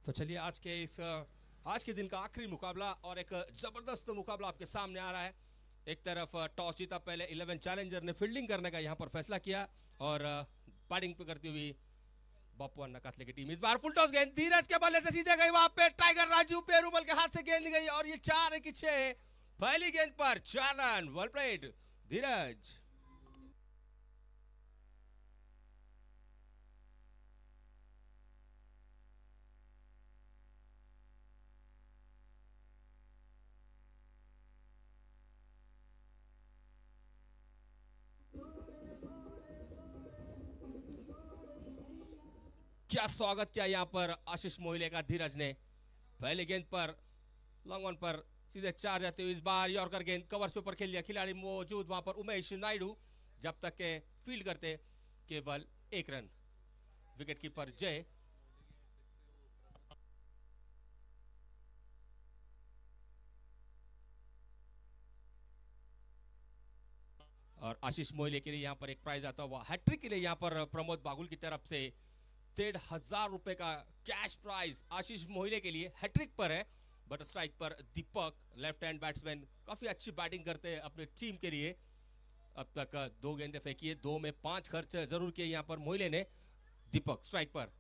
तो चलिए आज के दिन का आखिरी मुकाबला और एक जबरदस्त मुकाबला आपके सामने आ रहा है। एक तरफ टॉस जीता पहले 11 चैलेंजर ने फील्डिंग करने का यहां पर फैसला किया और बैटिंग पे करती हुई बापू अन्ना कातले की टीम इस बार फुल टॉस गेंद धीरज के बल्ले से सीधे गई, वहां पे टाइगर राजू पेरूमल के हाथ से गेंद ली गई और ये 4 की 6 पहली गेंद पर 4 रन। वेल प्लेड धीरज। क्या स्वागत किया यहां पर आशीष मोहिले का धीरज ने। पहले गेंद पर लॉन्ग ऑन पर सीधे 4 जाते हुए इस बार यॉर्कर गेंद कवर्स पे ऊपर खेल दिया। खिलाड़ी मौजूद वहां पर उमेश नायडू, जब तक के फील्ड करते केवल 1 रन। विकेट कीपर जय। और आशीष मोहिले के लिए यहां पर एक प्राइज आता हुआ हैट्रिक के लिए यहां पर प्रमोद बागुल की तरफ से 1,500 रुपए का कैश प्राइज आशीष मोहिले के लिए हैट्रिक पर है। बट स्ट्राइक पर दीपक, लेफ्ट हैंड बैट्समैन, काफी अच्छी बैटिंग करते हैं अपने टीम के लिए। अब तक 2 गेंदें फेंकी है, 2 में 5 खर्च जरूर किए यहां पर मोहिले ने। दीपक स्ट्राइक पर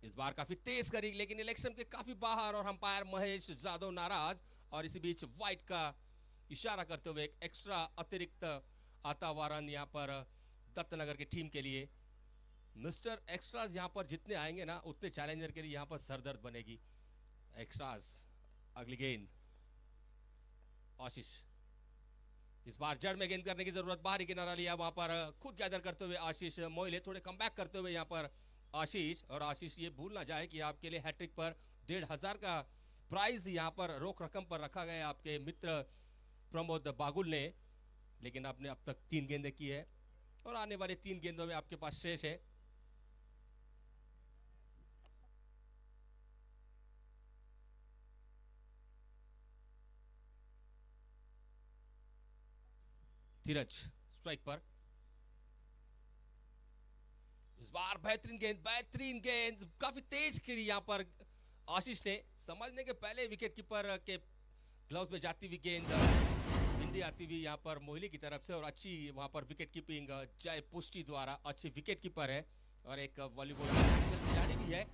इस बार काफी तेज करी, लेकिन इलेक्शन के काफी बाहर और अंपायर महेश जादव नाराज। और इसी बीच व्हाइट का इशारा करते हुए एक एक्स्ट्रा अतिरिक्त आता हुआ रन यहां पर दत्तनगर की टीम के लिए। मिस्टर एक्स्ट्रास यहां पर जितने आएंगे ना उतने चैलेंजर के लिए यहां पर सरदर्द बनेगी। एक्स्ट्रास अगली गेंद आशीष, इस बार जड़ में गेंद करने की जरूरत, बाहरी किनारा लिया, वहां पर खुद गैदर करते हुए आशीष मोहिले थोड़े कमबैक करते हुए यहां पर आशीष। और आशीष ये भूल ना जाए कि आपके लिए हैट्रिक पर 1,500 का प्राइज यहां पर रोक रकम पर रखा गया आपके मित्र प्रमोद बागुल ने। लेकिन आपने अब तक 3 गेंदें की है और आने वाले 3 गेंदों में आपके पास शेष है। धीरज स्ट्राइक पर इस बार बेहतरीन गेंद काफी तेज करी यहां पर आशीष ने। समझने के पहले विकेट कीपर के ग्लव्स में जाती हुई गेंद बिंदी आती हुई यहां पर मोहिले की तरफ से। और अच्छी वहां पर विकेट कीपिंग जय पुष्टि द्वारा, अच्छी विकेट कीपर है और एक वॉलीबॉल खिलाड़ी भी है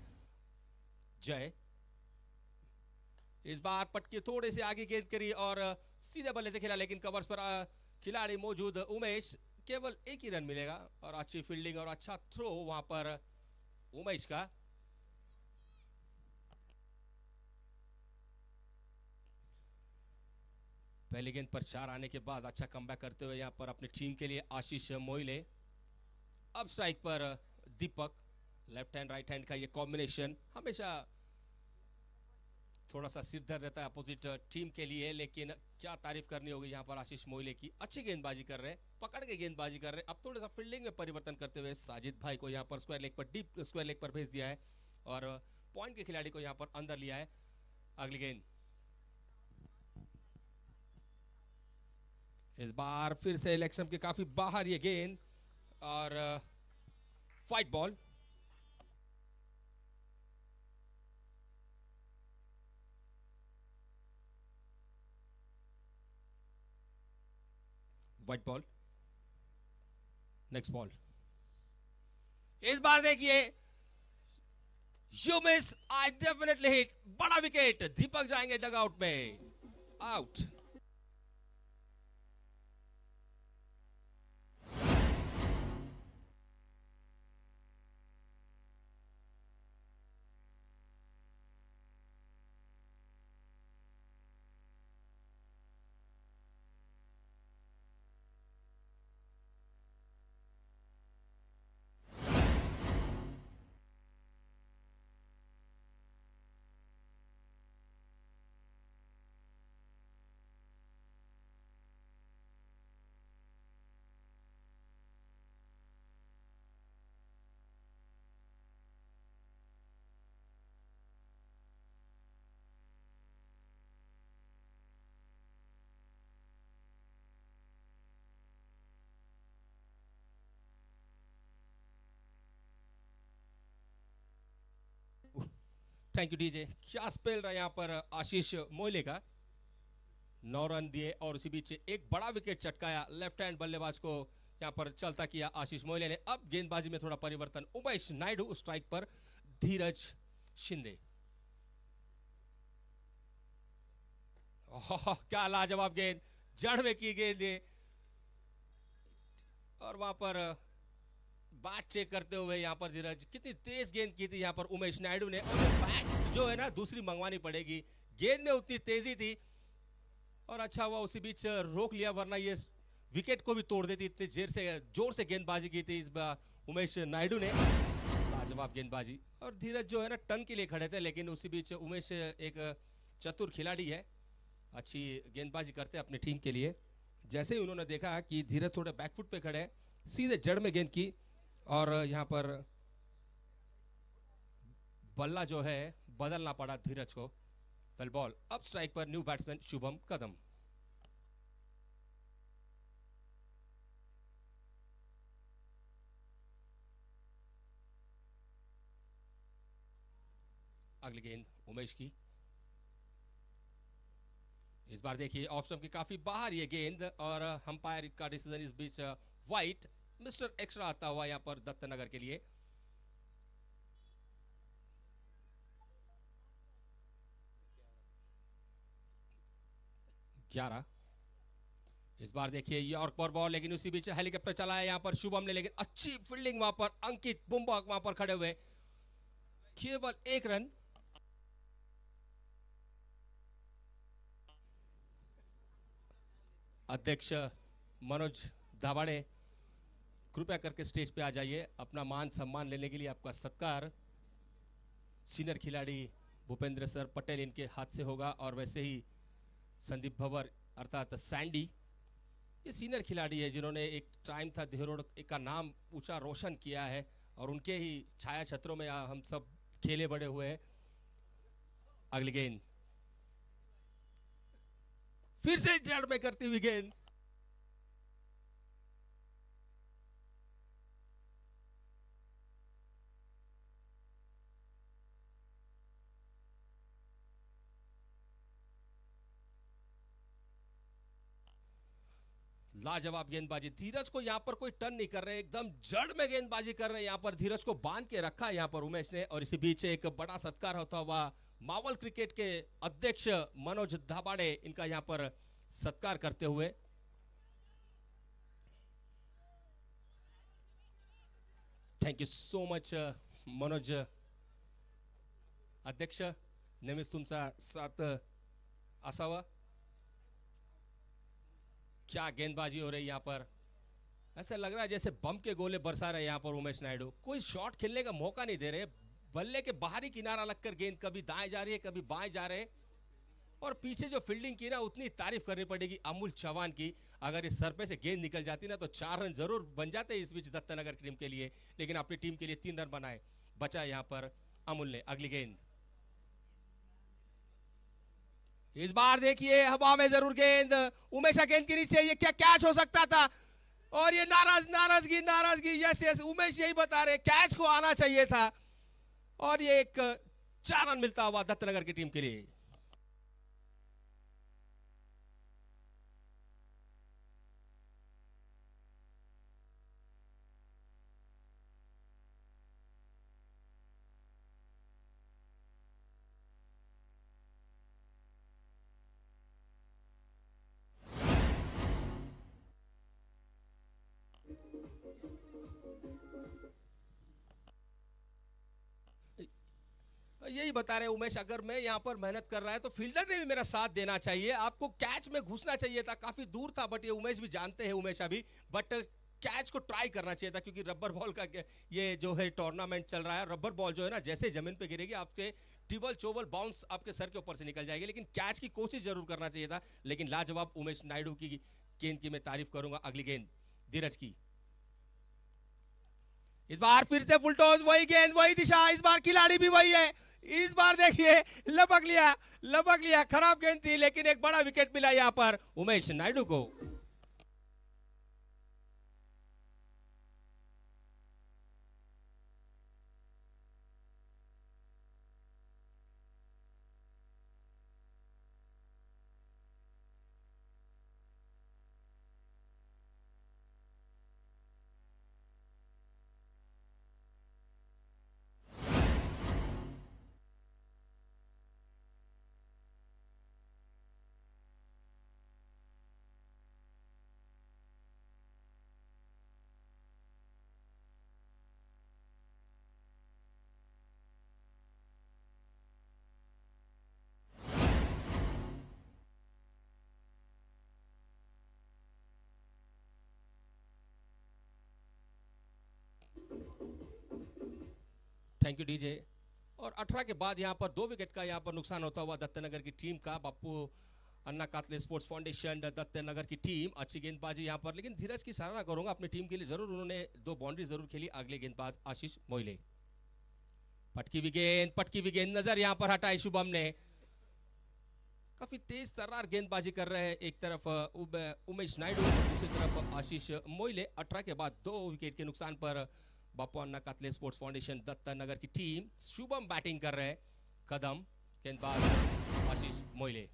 जय। इस बार पटके थोड़े से आगे गेंद करी और सीधे बल्ले से खेला, लेकिन कवर्स पर खिलाड़ी मौजूद उमेश, केवल 1 ही रन मिलेगा। और अच्छी फील्डिंग और अच्छा थ्रो वहां पर उमेश का। पहले गेंद पर 4 आने के बाद अच्छा कमबैक करते हुए यहां पर अपनी टीम के लिए आशीष मोहिले। अब स्ट्राइक पर दीपक, लेफ्ट हैंड राइट हैंड का ये कॉम्बिनेशन हमेशा थोड़ा सा सिरदर्द रहता है अपोजिट टीम के लिए। लेकिन क्या तारीफ करनी होगी यहां पर आशीष मोहिले की। अच्छी गेंदबाजी कर रहे हैं, पकड़ के गेंदबाजी कर रहे हैं। अब थोड़ा सा फील्डिंग में परिवर्तन करते हुए साजिद भाई को यहां पर स्क्वायर लेग पर, डीप स्क्वायर लेग पर भेज दिया है और पॉइंट के खिलाड़ी को यहां पर अंदर लिया है। अगली गेंद इस बार फिर से इलेक्शन के काफी बाहर ये गेंद और fight ball. White ball, next ball. इस बार देखिए you miss, I definitely hit, बड़ा विकेट। दीपक जाएंगे डग आउट में, आउट। Thank you DJ. क्या स्पेल रहा है यहाँ पर आशीष मोइले का। 9 रन दिए और उसी बीच एक बड़ा विकेट चटकाया लेफ्ट हैंड बल्लेबाज को यहाँ पर चलता किया आशीष मोइले ने। अब गेंदबाजी में थोड़ा परिवर्तन, उमेश नायडू स्ट्राइक पर, धीरज शिंदे। क्या लाजवाब गेंद, जड़ में की गेंद ये, और वहां पर बैट चेक करते हुए यहाँ पर धीरज, कितनी तेज गेंद की थी यहाँ पर उमेश नायडू ने, और बैट जो है ना दूसरी मंगवानी पड़ेगी, गेंद में उतनी तेजी थी और अच्छा हुआ उसी बीच रोक लिया, वरना ये विकेट को भी तोड़ देती। इतनी जोर से गेंदबाजी की थी इस बार उमेश नायडू ने, लाजवाब गेंदबाजी। और धीरज जो है ना टर्न के लिए खड़े थे, लेकिन उसी बीच उमेश एक चतुर खिलाड़ी है, अच्छी गेंदबाजी करते हैं अपनी टीम के लिए। जैसे ही उन्होंने देखा कि धीरज थोड़े बैकफुट पे खड़े हैं, सीधे जड़ में गेंद की और यहाँ पर बल्ला जो है बदलना पड़ा धीरज को। Well ball. अब स्ट्राइक पर न्यू बैट्समैन शुभम कदम। अगली गेंद उमेश की। इस बार देखिए ऑफ स्टंप की काफी बाहर ये गेंद, और अंपायर का डिसीजन इस बीच वाइट, मिस्टर एक्स्ट्रा आता हुआ यहां पर दत्तनगर के लिए। ग्यारह। इस बार देखिए यॉर्क पर बॉल, लेकिन उसी बीच हेलीकॉप्टर चला है यहां पर शुभम ने, लेकिन अच्छी फील्डिंग वहां पर, अंकित बुम्बक वहां पर खड़े हुए, केवल 1 रन। अध्यक्ष मनोज धाबाड़े, कृपया करके स्टेज पे आ जाइए, अपना मान सम्मान लेने के लिए आपका सत्कार सीनियर खिलाड़ी भूपेंद्र सर पटेल इनके हाथ से होगा। और वैसे ही संदीप भवर अर्थात सैंडी, ये सीनियर खिलाड़ी है जिन्होंने एक टाइम था देहरोड का नाम ऊंचा रोशन किया है, और उनके ही छाया छत्रों में हम सब खेले बड़े हुए हैं। अगली गेंद फिर से जड़ में करती हुई गेंद, लाजवाब गेंदबाजी। धीरज को यहाँ पर कोई टर्न नहीं कर रहे, एकदम जड़ में गेंदबाजी कर रहे हैं यहाँ पर, धीरज को बांध के रखा है यहाँ पर उमेश ने। और इसी बीच एक बड़ा सत्कार होता हुआ मावल क्रिकेट के अध्यक्ष मनोज धाबाड़े इनका यहाँ पर सत्कार करते हुए। Thank you so much Manoj अध्यक्ष, नेहमीच तुमचा साथ असावा। क्या गेंदबाजी हो रही है यहाँ पर, ऐसा लग रहा है जैसे बम के गोले बरसा रहे हैं यहाँ पर उमेश नायडू, कोई शॉट खेलने का मौका नहीं दे रहे। बल्ले के बाहरी किनारा लगकर गेंद कभी दाएं जा रही है कभी बाएं जा रहे हैं। और पीछे जो फील्डिंग की ना, उतनी तारीफ करनी पड़ेगी अमूल चौहान की। अगर इस सरपे से गेंद निकल जाती ना तो 4 रन जरूर बन जाते इस बीच दत्तनगर की टीम के लिए, लेकिन अपनी टीम के लिए 3 रन बनाए, बचा यहाँ पर अमूल ने। अगली गेंद इस बार देखिए हवा में जरूर गेंद, उमेशा गेंद के नीचे, ये क्या कैच हो सकता था। और ये नाराजगी, यस उमेश यही बता रहे, कैच को आना चाहिए था। और ये एक 4 रन मिलता हुआ दत्तनगर की टीम के लिए। यही बता रहे उमेश, अगर मैं यहाँ पर मेहनत कर रहा है तो फील्डर ने भी मेरा साथ देना चाहिए, आपको कैच में घुसना चाहिए था, काफी दूर था। बट ये उमेश भी जानते हैं, उमेश अभी बट कैच को ट्राई करना चाहिए था, क्योंकि रबर बॉल का ये जो है टूर्नामेंट चल रहा है। रबर बॉल जो है ना, जैसे जमीन पे गिरेगी आपसे टिबल चोबल बाउंस आपके सर के ऊपर से निकल जाएगी, लेकिन कैच की कोशिश जरूर करना चाहिए था। लेकिन लाजवाब उमेश नायडू की गेंद की मैं तारीफ करूंगा। अगली गेंद धीरज की। इस बार फिर से फुल टॉस, वही गेंद वही दिशा, इस बार खिलाड़ी भी वही है। इस बार देखिए लपक लिया, खराब गेंद थी, लेकिन एक बड़ा विकेट मिला यहां पर उमेश नायडू को। Thank you DJ. और 18 के बाद यहाँ पर 2 विकेट का यहाँ पर नुकसान होता हुआ दत्तनगर की टीम का। बापू अन्ना कातले स्पोर्ट्स फाउंडेशन दत्तनगर की टीम अच्छी गेंदबाजी यहाँ पर, लेकिन धीरज की सराहना करूंगा अपनी टीम के लिए, जरूर उन्होंने 2 बाउंड्री जरूर खेली। अगले गेंदबाज आशीष मोइले, पटकी हुई गेंद नजर यहाँ पर हटाई शुभम ने। काफी तेज तर्रार गेंदबाजी कर रहे हैं, एक तरफ उमेश नायडू, दूसरी तरफ आशीष मोइले। 18 के बाद 2 विकेट के नुकसान पर बापू अन्ना कातले स्पोर्ट्स फाउंडेशन दत्तनगर की टीम। शुभम बैटिंग कर रहे हैं, कदम गेंदबाज आशीष मोइले।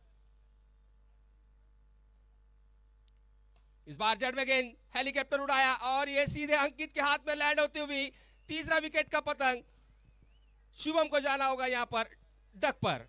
इस बार जड़ में गेंद हेलीकॉप्टर उड़ाया और ये सीधे अंकित के हाथ में लैंड होती हुई तीसरा विकेट का पतंग। शुभम को जाना होगा यहां पर डक पर।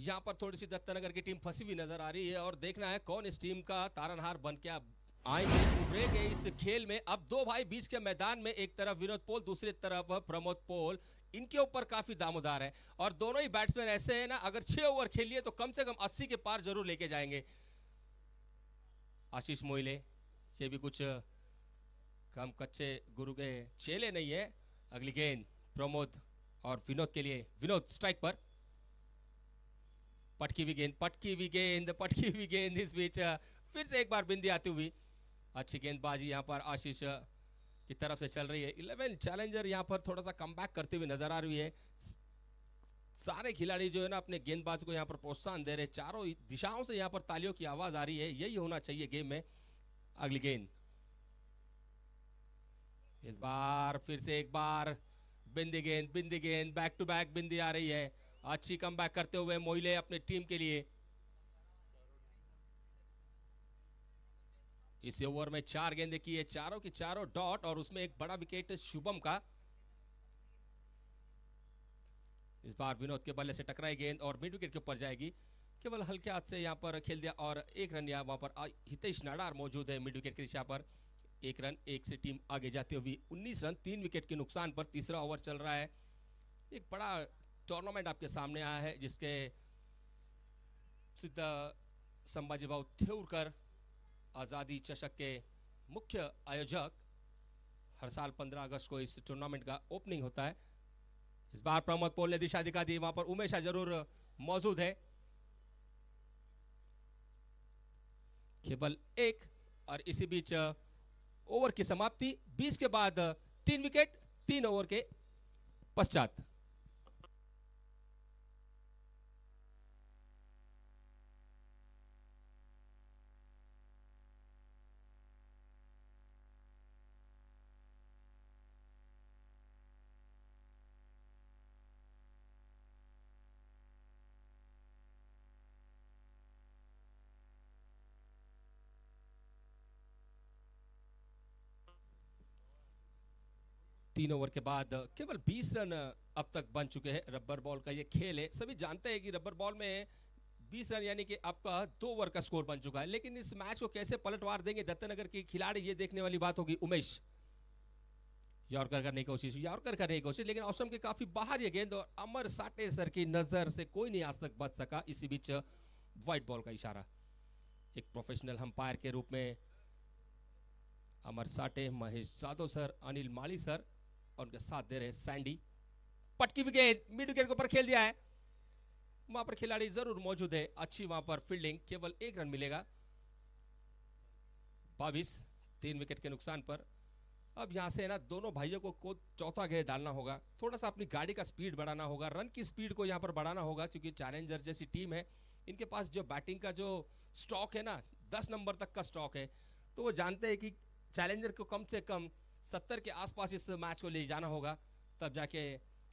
यहाँ पर थोड़ी सी दत्तनगर की टीम फंसी हुई नजर आ रही है और देखना है कौन इस टीम का तारनहार बन के आएंगे, उभरेंगे इस खेल में। अब 2 भाई बीच के मैदान में, एक तरफ विनोद पोल, दूसरी तरफ प्रमोद पोल। इनके ऊपर काफी दामोदार है और दोनों ही बैट्समैन ऐसे हैं ना, अगर 6 ओवर खेलिए तो कम से कम 80 के पार जरूर लेके जाएंगे। आशीष मोइले, ये भी कुछ कम कच्चे गुरु के चेले नहीं है। अगली गेंद प्रमोद और विनोद के लिए, विनोद स्ट्राइक पर। पटकी हुई गेंद इस बीच फिर से एक बार बिंदी आती हुई। अच्छी गेंदबाजी यहाँ पर आशीष की तरफ से चल रही है। 11 चैलेंजर यहाँ पर थोड़ा सा कमबैक करते हुए नजर आ रही है। सारे खिलाड़ी जो है ना अपने गेंदबाज को यहाँ पर प्रोत्साहन दे रहे हैं, चारों दिशाओं से यहाँ पर तालियों की आवाज आ रही है। यही होना चाहिए गेम में। अगली गेंद, इस बार फिर से एक बार बिंदी गेंद बैक टू बैक बिंदी आ रही है। अच्छी कमबैक करते हुए मोइले अपने टीम के लिए। इस ओवर में 4 गेंदें की है, चारों की चारों डॉट और उसमें एक बड़ा विकेट शुभम का। इस बार विनोद के बल्ले से टकराई गेंद और मिड विकेट के ऊपर जाएगी। केवल हल्के हाथ से यहाँ पर खेल दिया और 1 रन यहाँ वहां पर हितेश नाडार मौजूद है मिड विकेट की दिशा पर। 1 रन, 1 से टीम आगे जाती हुई 19 रन 3 विकेट के नुकसान पर। तीसरा ओवर चल रहा है। एक बड़ा टूर्नामेंट आपके सामने आया है जिसके सिद्ध संभाजी भाऊ थेउरकर आज़ादी चषक के मुख्य आयोजक। हर साल 15 अगस्त को इस टूर्नामेंट का ओपनिंग होता है। इस बार प्रमोद पोल ने दिशा दिखा दी, वहां पर उमेशा जरूर मौजूद है। केवल 1 और इसी बीच ओवर की समाप्ति 20 के बाद 3 विकेट 3 ओवर के पश्चात। तीन ओवर के बाद केवल 20 रन अब तक बन चुके हैं। रबर बॉल का ये खेल है, सभी जानते हैं कि रबर बॉल में 20 रन यानी कि आपका 2 ओवर का स्कोर बन चुका है। लेकिन इस मैच को कैसे पलटवार देंगे दत्तनगर के खिलाड़ी, ये देखने वाली बात होगी। उमेश यॉर्कर करने की कोशिश, लेकिन ऑप्शन के काफी बाहर ये गेंद और अमर साटे सर की नजर से कोई नहीं आज तक बच सका। इसी बीच व्हाइट बॉल का इशारा। एक प्रोफेशनल अंपायर के रूप में अमर साटे, महेश जादव सर, अनिल माली सर और उनके साथ दे रहे सैंडी। पटकी विकेट मिड विकेट के ऊपर खेल दिया है। वहां पर खिलाड़ी जरूर मौजूद है, अच्छी वहां पर फील्डिंग। केवल 1 रन मिलेगा। 22 3 विकेट के नुकसान पर। अब यहां से ना दोनों भाइयों को चौथा घेर डालना होगा, थोड़ा सा अपनी गाड़ी का स्पीड बढ़ाना होगा, रन की स्पीड को यहां पर बढ़ाना होगा, क्योंकि चैलेंजर जैसी टीम है, इनके पास जो बैटिंग का जो स्टॉक है ना 10 नंबर तक का स्टॉक है, तो वो जानते हैं कि चैलेंजर को कम से कम 70 के आसपास इस मैच को ले जाना होगा, तब जाके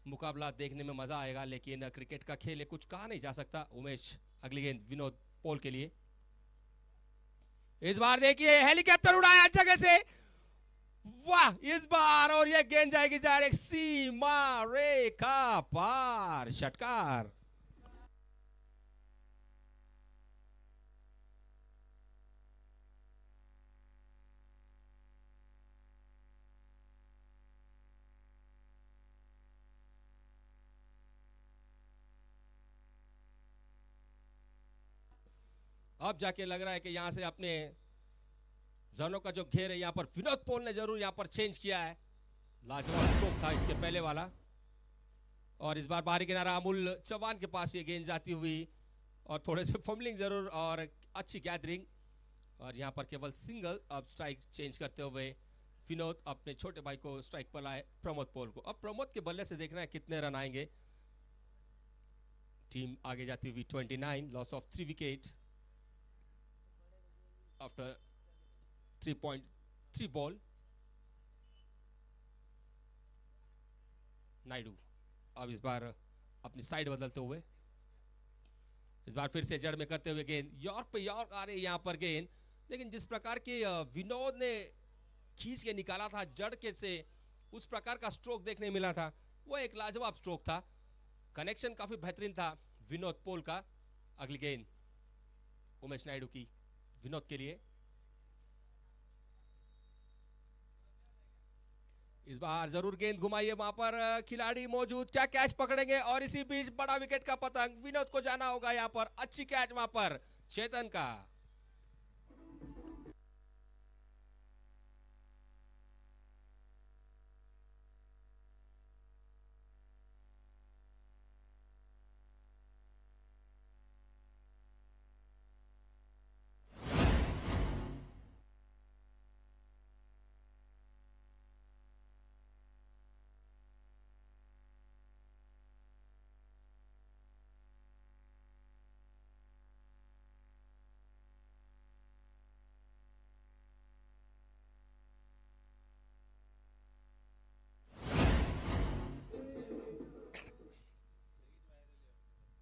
मुकाबला देखने में मजा आएगा। लेकिन क्रिकेट का खेल है, कुछ कहा नहीं जा सकता। उमेश अगली गेंद विनोद पोल के लिए। इस बार देखिए हेलीकॉप्टर उड़ाया जगह से, वाह इस बार, और ये गेंद जाएगी डायरेक्ट सीमा रेखा पार, षटकार। अब जाके लग रहा है कि यहां से अपने जनों का जो घेर है, यहां पर विनोद पोल ने जरूर यहां पर चेंज किया है। लाजवाब स्ट्रोक था इसके पहले वाला, और इस बार बाहरी किनारा अमूल चौहान के पास ये गेंद जाती हुई, और थोड़े से फम्बलिंग जरूर और अच्छी गैदरिंग, और यहां पर केवल सिंगल। अब स्ट्राइक चेंज करते हुए विनोद अपने छोटे भाई को स्ट्राइक पर लाए, प्रमोद पोल को। अब प्रमोद के बल्ले से देखना है कितने रन आएंगे। टीम आगे जाती हुई 29, loss of 3 wicket after 3.3 ball. Naidu अब इस बार अपनी साइड बदलते हुए, इस बार फिर से जड़ में करते हुए गेंद, यॉर्क पे यॉर्क आ रही है यहां पर गेंद, लेकिन जिस प्रकार के विनोद ने खींच के निकाला था जड़ के से, उस प्रकार का स्ट्रोक देखने मिला था, वो एक लाजवाब स्ट्रोक था। कनेक्शन काफी बेहतरीन था विनोद पोल का। अगली गेंद उमेश नायडू की विनोद के लिए। इस बार जरूर गेंद घुमाइए, वहां पर खिलाड़ी मौजूद, क्या कैच पकड़ेंगे, और इसी बीच बड़ा विकेट का पतंग, विनोद को जाना होगा यहां पर। अच्छी कैच वहां पर चेतन का।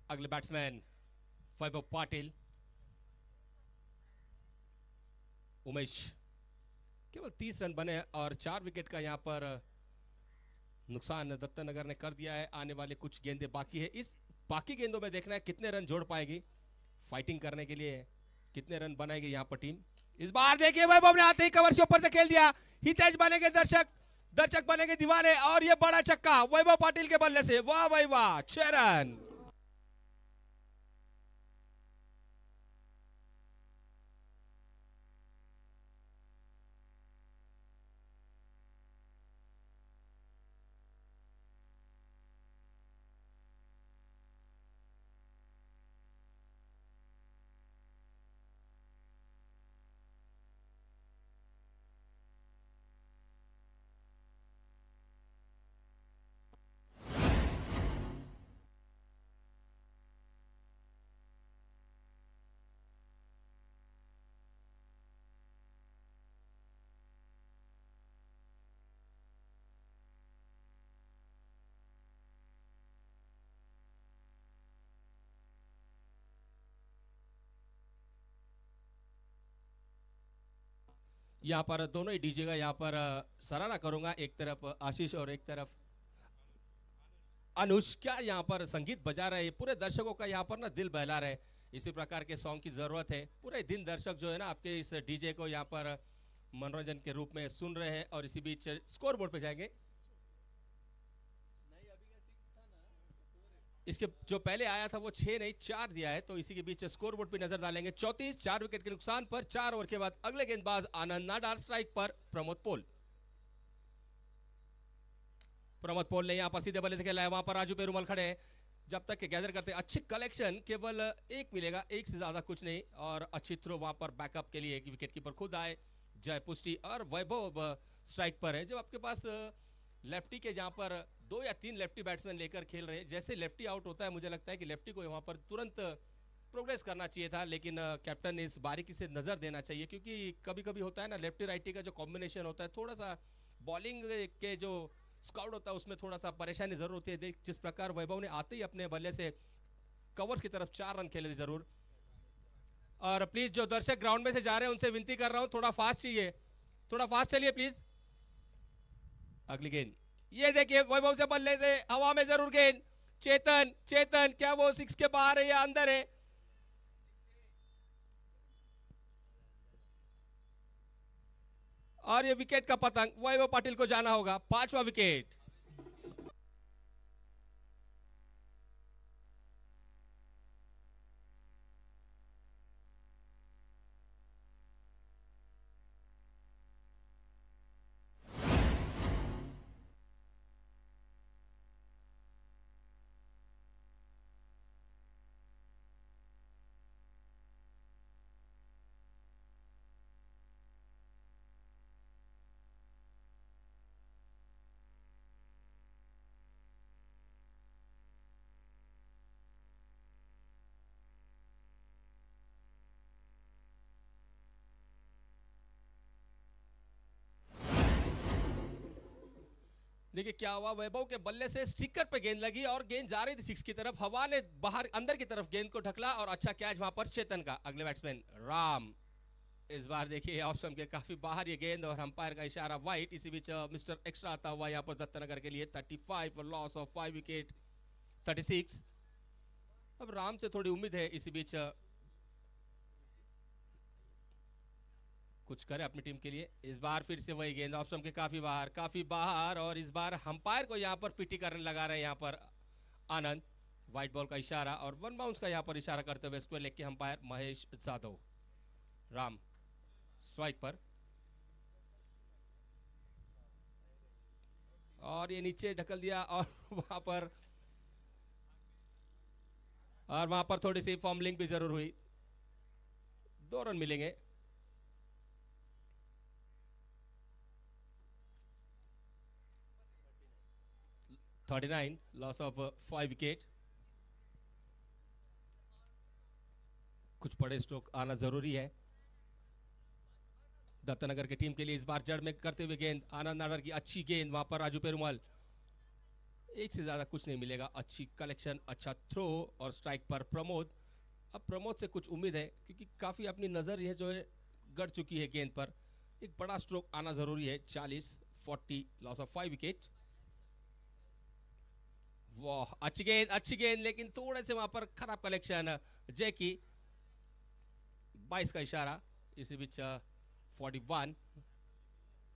अगले बैट्समैन वैभव पाटिल। उमेश केवल 30 रन बने और 4 विकेट का यहां पर नुकसान दत्तनगर ने कर दिया है। आने वाले कुछ गेंदें बाकी है, इस बाकी गेंदों में देखना है कितने रन जोड़ पाएगी, फाइटिंग करने के लिए कितने रन बनाएगी यहां पर टीम। इस बार देखिए वैभव ने आते ही कवर से ऊपर से खेल दिया, हितेश बनेंगे दर्शक, दर्शक बनेंगे दीवाने, और ये बड़ा छक्का वैभव पाटिल के बल्ले से, वाह भाई वाह, 6 रन। यहाँ पर दोनों ही डीजे का यहाँ पर सराहना करूंगा, एक तरफ आशीष और एक तरफ अनुष, क्या यहाँ पर संगीत बजा रहे हैं, पूरे दर्शकों का यहाँ पर ना दिल बहला रहे। इसी प्रकार के सॉन्ग की जरूरत है, पूरे दिन दर्शक जो है ना आपके इस डीजे को यहाँ पर मनोरंजन के रूप में सुन रहे हैं। और इसी बीच स्कोर बोर्ड पे जाएंगे, इसके जो पहले आया था वो 6 नहीं 4 दिया है, तो इसी के बीच स्कोर बोर्ड पे नजर डालेंगे। 34, 4 विकेट के नुकसान पर 4 ओवर के बाद अगले गेंदबाज आनंद नाडार, स्ट्राइक पर प्रमोद पोल। प्रमोद पोल ने यहां पर सीधे बल्ले से खेला है, वहां पर राजू पेरुमल खड़े हैं, जब तक के गैदर करते अच्छी कलेक्शन, केवल एक मिलेगा, एक से ज्यादा कुछ नहीं, और अच्छी थ्रो वहां पर बैकअप के लिए विकेट कीपर खुद आए, जय पुष्टि, और वैभव स्ट्राइक पर है। जब आपके पास लेफ्टी के जहां पर 2 या 3 लेफ्टी बैट्समैन लेकर खेल रहे हैं, जैसे लेफ्टी आउट होता है मुझे लगता है कि लेफ्टी को वहां पर तुरंत प्रोग्रेस करना चाहिए था, लेकिन कैप्टन ने इस बारीकी से नजर देना चाहिए, क्योंकि कभी कभी होता है ना लेफ्टी राइटी का जो कॉम्बिनेशन होता है, थोड़ा सा बॉलिंग के जो स्काउट होता है उसमें थोड़ा सा परेशानी जरूर होती है। देख जिस प्रकार वैभव ने आते ही अपने बल्ले से कवर्स की तरफ 4 रन खेले थे जरूर। और प्लीज जो दर्शक ग्राउंड में से जा रहे हैं उनसे विनती कर रहा हूं, थोड़ा फास्ट चाहिए, थोड़ा फास्ट चलिए प्लीज। अगली गेंद, ये देखिए वैभव से बल्ले से हवा में जरूर गेंद, चेतन चेतन क्या वो 6 के बाहर है या अंदर है? और ये विकेट का पतंग वैभव पाटिल को जाना होगा, 5वां विकेट। देखिए क्या हुआ, वैभव के बल्ले से स्टिकर पे गेंद लगी और गेंद जा रही थी 6 की तरफ, हवा ने बाहर अंदर की तरफ गेंद को ढकला और अच्छा कैच वहां पर चेतन का। अगले बैट्समैन राम, इस बार देखिए ऑफ स्टंप के काफी बाहर ये गेंद और अंपायर का इशारा वाइट। इसी बीच मिस्टर एक्स्ट्रा आता हुआ यहाँ पर दत्तनगर के लिए 35 और लॉस ऑफ 5 विकेट 36। अब राम से थोड़ी उम्मीद है इसी बीच कुछ करे अपनी टीम के लिए। इस बार फिर से वही गेंद ऑफ स्टंप के काफी बाहर और इस बार अंपायर को यहाँ पर पीटी करने लगा रहे हैं यहाँ पर आनंद। व्हाइट बॉल का इशारा और 1 बाउंस का यहाँ पर इशारा करते हुए स्क्वायर लेग के अंपायर महेश जाधव। राम स्ट्राइक पर और ये नीचे ढकल दिया और वहां पर थोड़ी सी फॉर्मलिंग भी जरूर हुई। 2 रन मिलेंगे। Loss of 5 wicket. कुछ बड़े स्ट्रोक आना जरूरी है दत्तनगर की टीम के लिए। इस बार जड़ में करते हुए गेंद आनंद नाडर की अच्छी गेंद, वहां पर राजू पेरुमल, एक से ज्यादा कुछ नहीं मिलेगा। अच्छी कलेक्शन, अच्छा थ्रो और स्ट्राइक पर प्रमोद। अब प्रमोद से कुछ उम्मीद है क्योंकि काफी अपनी नजर ये जो है गड़ चुकी है गेंद पर। एक बड़ा स्ट्रोक आना जरूरी है। 40 लॉस ऑफ 5 विकेट। वाह अच्छी गेंद लेकिन थोड़े से वहां पर खराब कलेक्शन। जय की 22 का इशारा। इसी बीच 41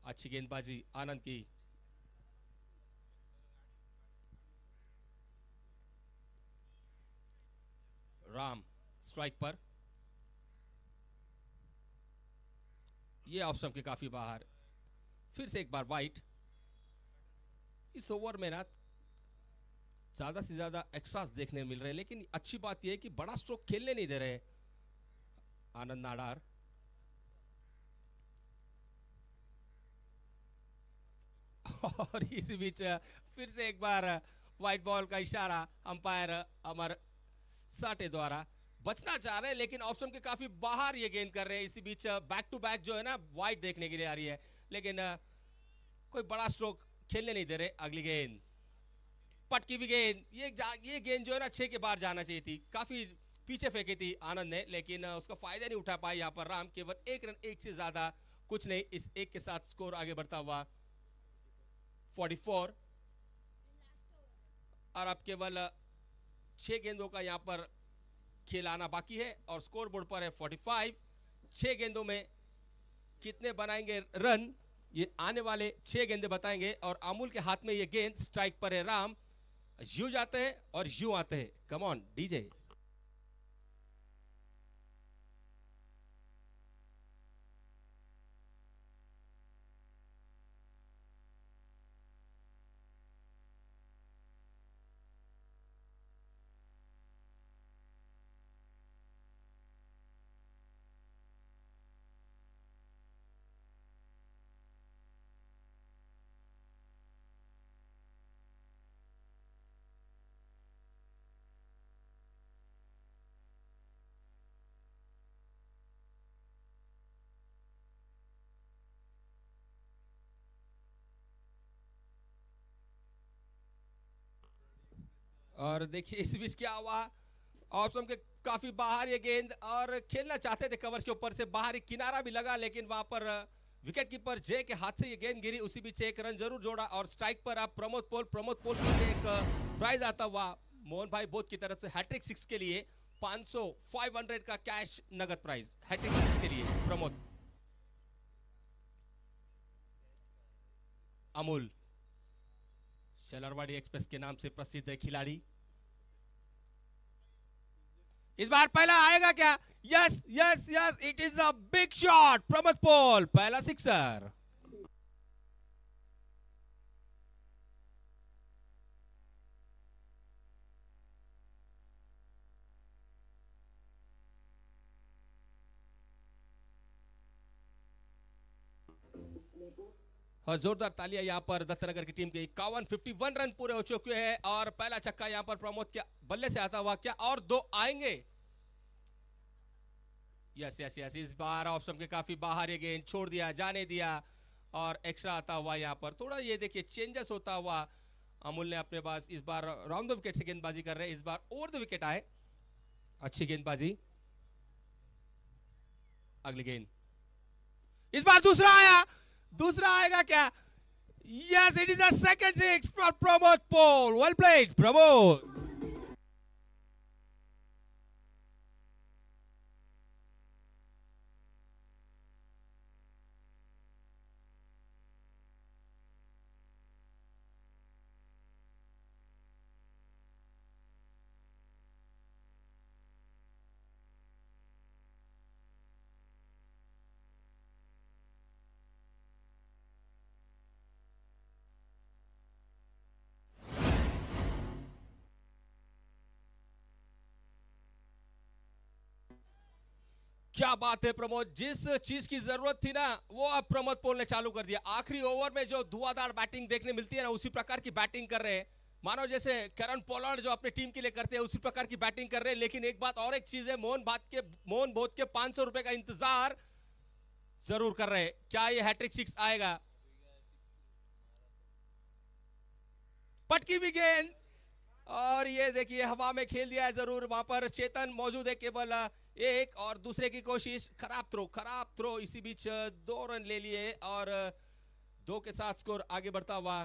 अच्छी गेंदबाजी आनंद की। राम स्ट्राइक पर, ये ऑप्शन के काफी बाहर। फिर से एक बार वाइट। इस ओवर में ना ज्यादा से ज्यादा एक्स्ट्रास देखने मिल रहे हैं लेकिन अच्छी बात यह है कि बड़ा स्ट्रोक खेलने नहीं दे रहे आनंद नाडार। और इसी बीच फिर से एक बार व्हाइट बॉल का इशारा अंपायर अमर साटे द्वारा। बचना चाह रहे हैं लेकिन ऑप्शन के काफी बाहर ये गेंद कर रहे हैं। इसी बीच बैक टू बैक जो है ना वाइट देखने के लिए आ रही है लेकिन कोई बड़ा स्ट्रोक खेलने नहीं दे रहे। अगली गेंद पटकी भी गेंद, ये गेंद जो है ना 6 के बाहर जाना चाहिए थी। काफी पीछे फेंकी थी आनंद ने लेकिन उसका फायदा नहीं उठा पाया यहाँ पर राम। केवल 1 रन, 1 से ज्यादा कुछ नहीं। इस 1 के साथ स्कोर आगे बढ़ता हुआ 44 और अब केवल 6 गेंदों का यहाँ पर खेल आना बाकी है और स्कोर बोर्ड पर है 45। 6 गेंदों में कितने बनाएंगे रन, ये आने वाले 6 गेंदे बताएंगे। और अमूल के हाथ में ये गेंद स्ट्राइक पर है। राम यूं जाते हैं और यूं आते हैं। Come on DJ. और देखिए इस बीच क्या हुआ, ऑसम के काफी बाहर ये गेंद और खेलना चाहते थे कवर्स के ऊपर से, बाहर एक किनारा भी लगा लेकिन वहां पर विकेट कीपर जय के हाथ से ये गेंद गिरी। उसी बीच एक रन जरूर जोड़ा और स्ट्राइक पर आप प्रमोद पोल के लिए एक प्राइज आता हुआ मोहन भाई बोध की तरफ से हैट्रिक 6 के लिए 500 का कैश नगद प्राइज हैट्रिक 6 के लिए प्रमोद। अमूल शेलरवाड़ी एक्सप्रेस के नाम से प्रसिद्ध है खिलाड़ी। इस बार पहला आएगा क्या? Yes yes yes, it is a big shot, Pramod Pol पहला सिक्सर। और जोरदार तालियां यहां पर दत्तनगर की टीम के 51 रन पूरे हो चुके हैं और पहला छक्का यहां पर प्रमोद के बल्ले से आता हुआ, क्या और दो आएंगे? यस यस यस, इस बार ऑफ स्टंप के काफी बाहर ये गेंद छोड़ दिया, जाने दिया और एक्स्ट्रा आता हुआ यहां पर। थोड़ा ये देखिए चेंजेस होता हुआ अमूल ने अपने पास इस बार राउंड द विकेट से गेंदबाजी कर रहे हैं, इस बार ओवर द विकेट आए, अच्छी गेंदबाजी। अगली गेंद, इस बार दूसरा आया, दूसरा आएगा क्या? Yes, it is a second six for Pramod Pol, well played Pramod. क्या बात है प्रमोद, जिस चीज की जरूरत थी ना वो अब प्रमोद पोल ने चालू कर दिया। आखिरी ओवर में जो धुआंधार बैटिंग देखने मिलती है ना, उसी प्रकार की बैटिंग कर रहे हैं, मानो जैसे करण पोलार्ड जो अपनी टीम के लिए करते हैं उसी प्रकार की बैटिंग कर रहे हैं। लेकिन एक बात और एक चीज है, मोहन बोध के 500 रुपए का इंतजार जरूर कर रहे हैं, क्या ये हैट्रिक 6 आएगा? पटकी भी गेंद और ये देखिए हवा में खेल दिया है जरूर, वहां पर चेतन मौजूद है, केवल एक और दूसरे की कोशिश, खराब थ्रो। इसी बीच 2 रन ले लिए और 2 के साथ स्कोर आगे बढ़ता हुआ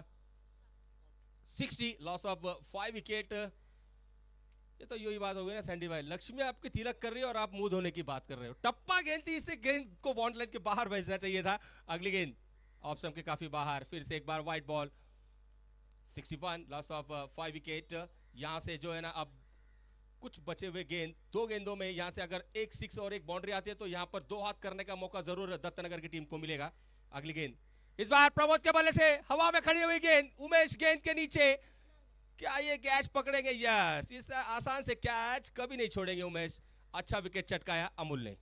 60, लॉस ऑफ 5 विकेट। ये तो यही बात हो गई ना सैंडी भाई, लक्ष्मी आपकी तिलक कर रही है और आप मुंह धोने की बात कर रहे हो। टप्पा गेंद थी, इसे गेंद को बाउंड्री लाइन के बाहर भेजना चाहिए था। अगली गेंद ऑफ स्टंप के काफी बाहर, फिर से एक बार wide ball, 61, loss of 5 wicket. यहां से जो है ना अब कुछ बचे हुए गेंद, 2 गेंदों में यहां से अगर एक 6 और एक बाउंड्री आती है तो यहां पर 2 हाथ करने का मौका जरूर दत्तनगर की टीम को मिलेगा। अगली गेंद, इस बार प्रमोद के बल्ले से हवा में खड़ी हुई गेंद, उमेश गेंद के नीचे, क्या ये कैच पकड़ेंगे? यस, इस आसान से कैच कभी नहीं छोड़ेंगे उमेश। अच्छा विकेट चटकाया अमूल ने।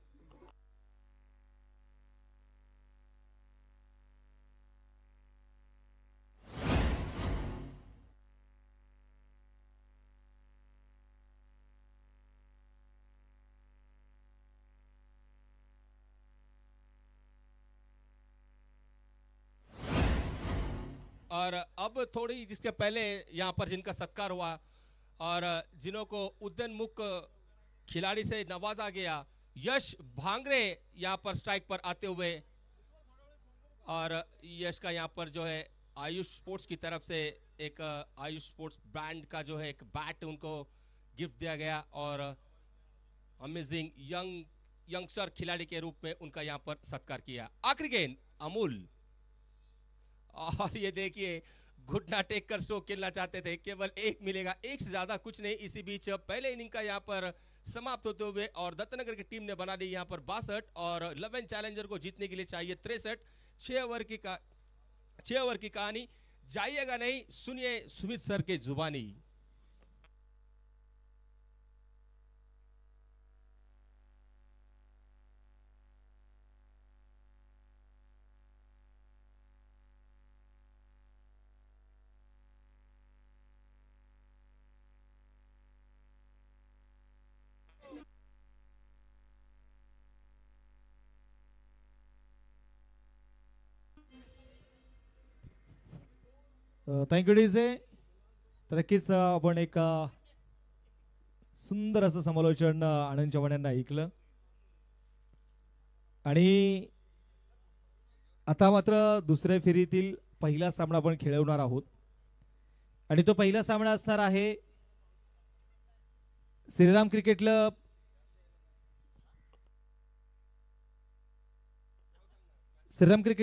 और अब थोड़ी जिसके पहले यहाँ पर जिनका सत्कार हुआ और जिन्हों को उद्यनमुख खिलाड़ी से नवाजा गया, यश भांगरे यहाँ पर स्ट्राइक पर आते हुए, और यश का यहाँ पर जो है आयुष स्पोर्ट्स की तरफ से एक आयुष स्पोर्ट्स ब्रांड का जो है एक बैट उनको गिफ्ट दिया गया और अमेजिंग यंगस्टर खिलाड़ी के रूप में उनका यहाँ पर सत्कार किया। आखिरी गेंद अमूल, और ये देखिए घुटना टेक कर स्ट्रोक खेलना चाहते थे, केवल एक मिलेगा, एक से ज्यादा कुछ नहीं। इसी बीच पहले इनिंग का यहाँ पर समाप्त होते हुए और दत्तनगर की टीम ने बना ली यहाँ पर 62 और 11 चैलेंजर को जीतने के लिए चाहिए 63। 6 ओवर की कहानी, जाइएगा नहीं, सुनिए सुमित सर के जुबानी। Thank you DJ. तर नक्कीच आपण एक सुंदर असं समालोचन आनंद चव्हाण यांना ऐकलं. आणि आता मात्र दुसऱ्या फेरीतील पहिला सामना आपण खेळवणार आहोत आणि तो पहिला सामना असणार आहे श्रीराम क्रिकेट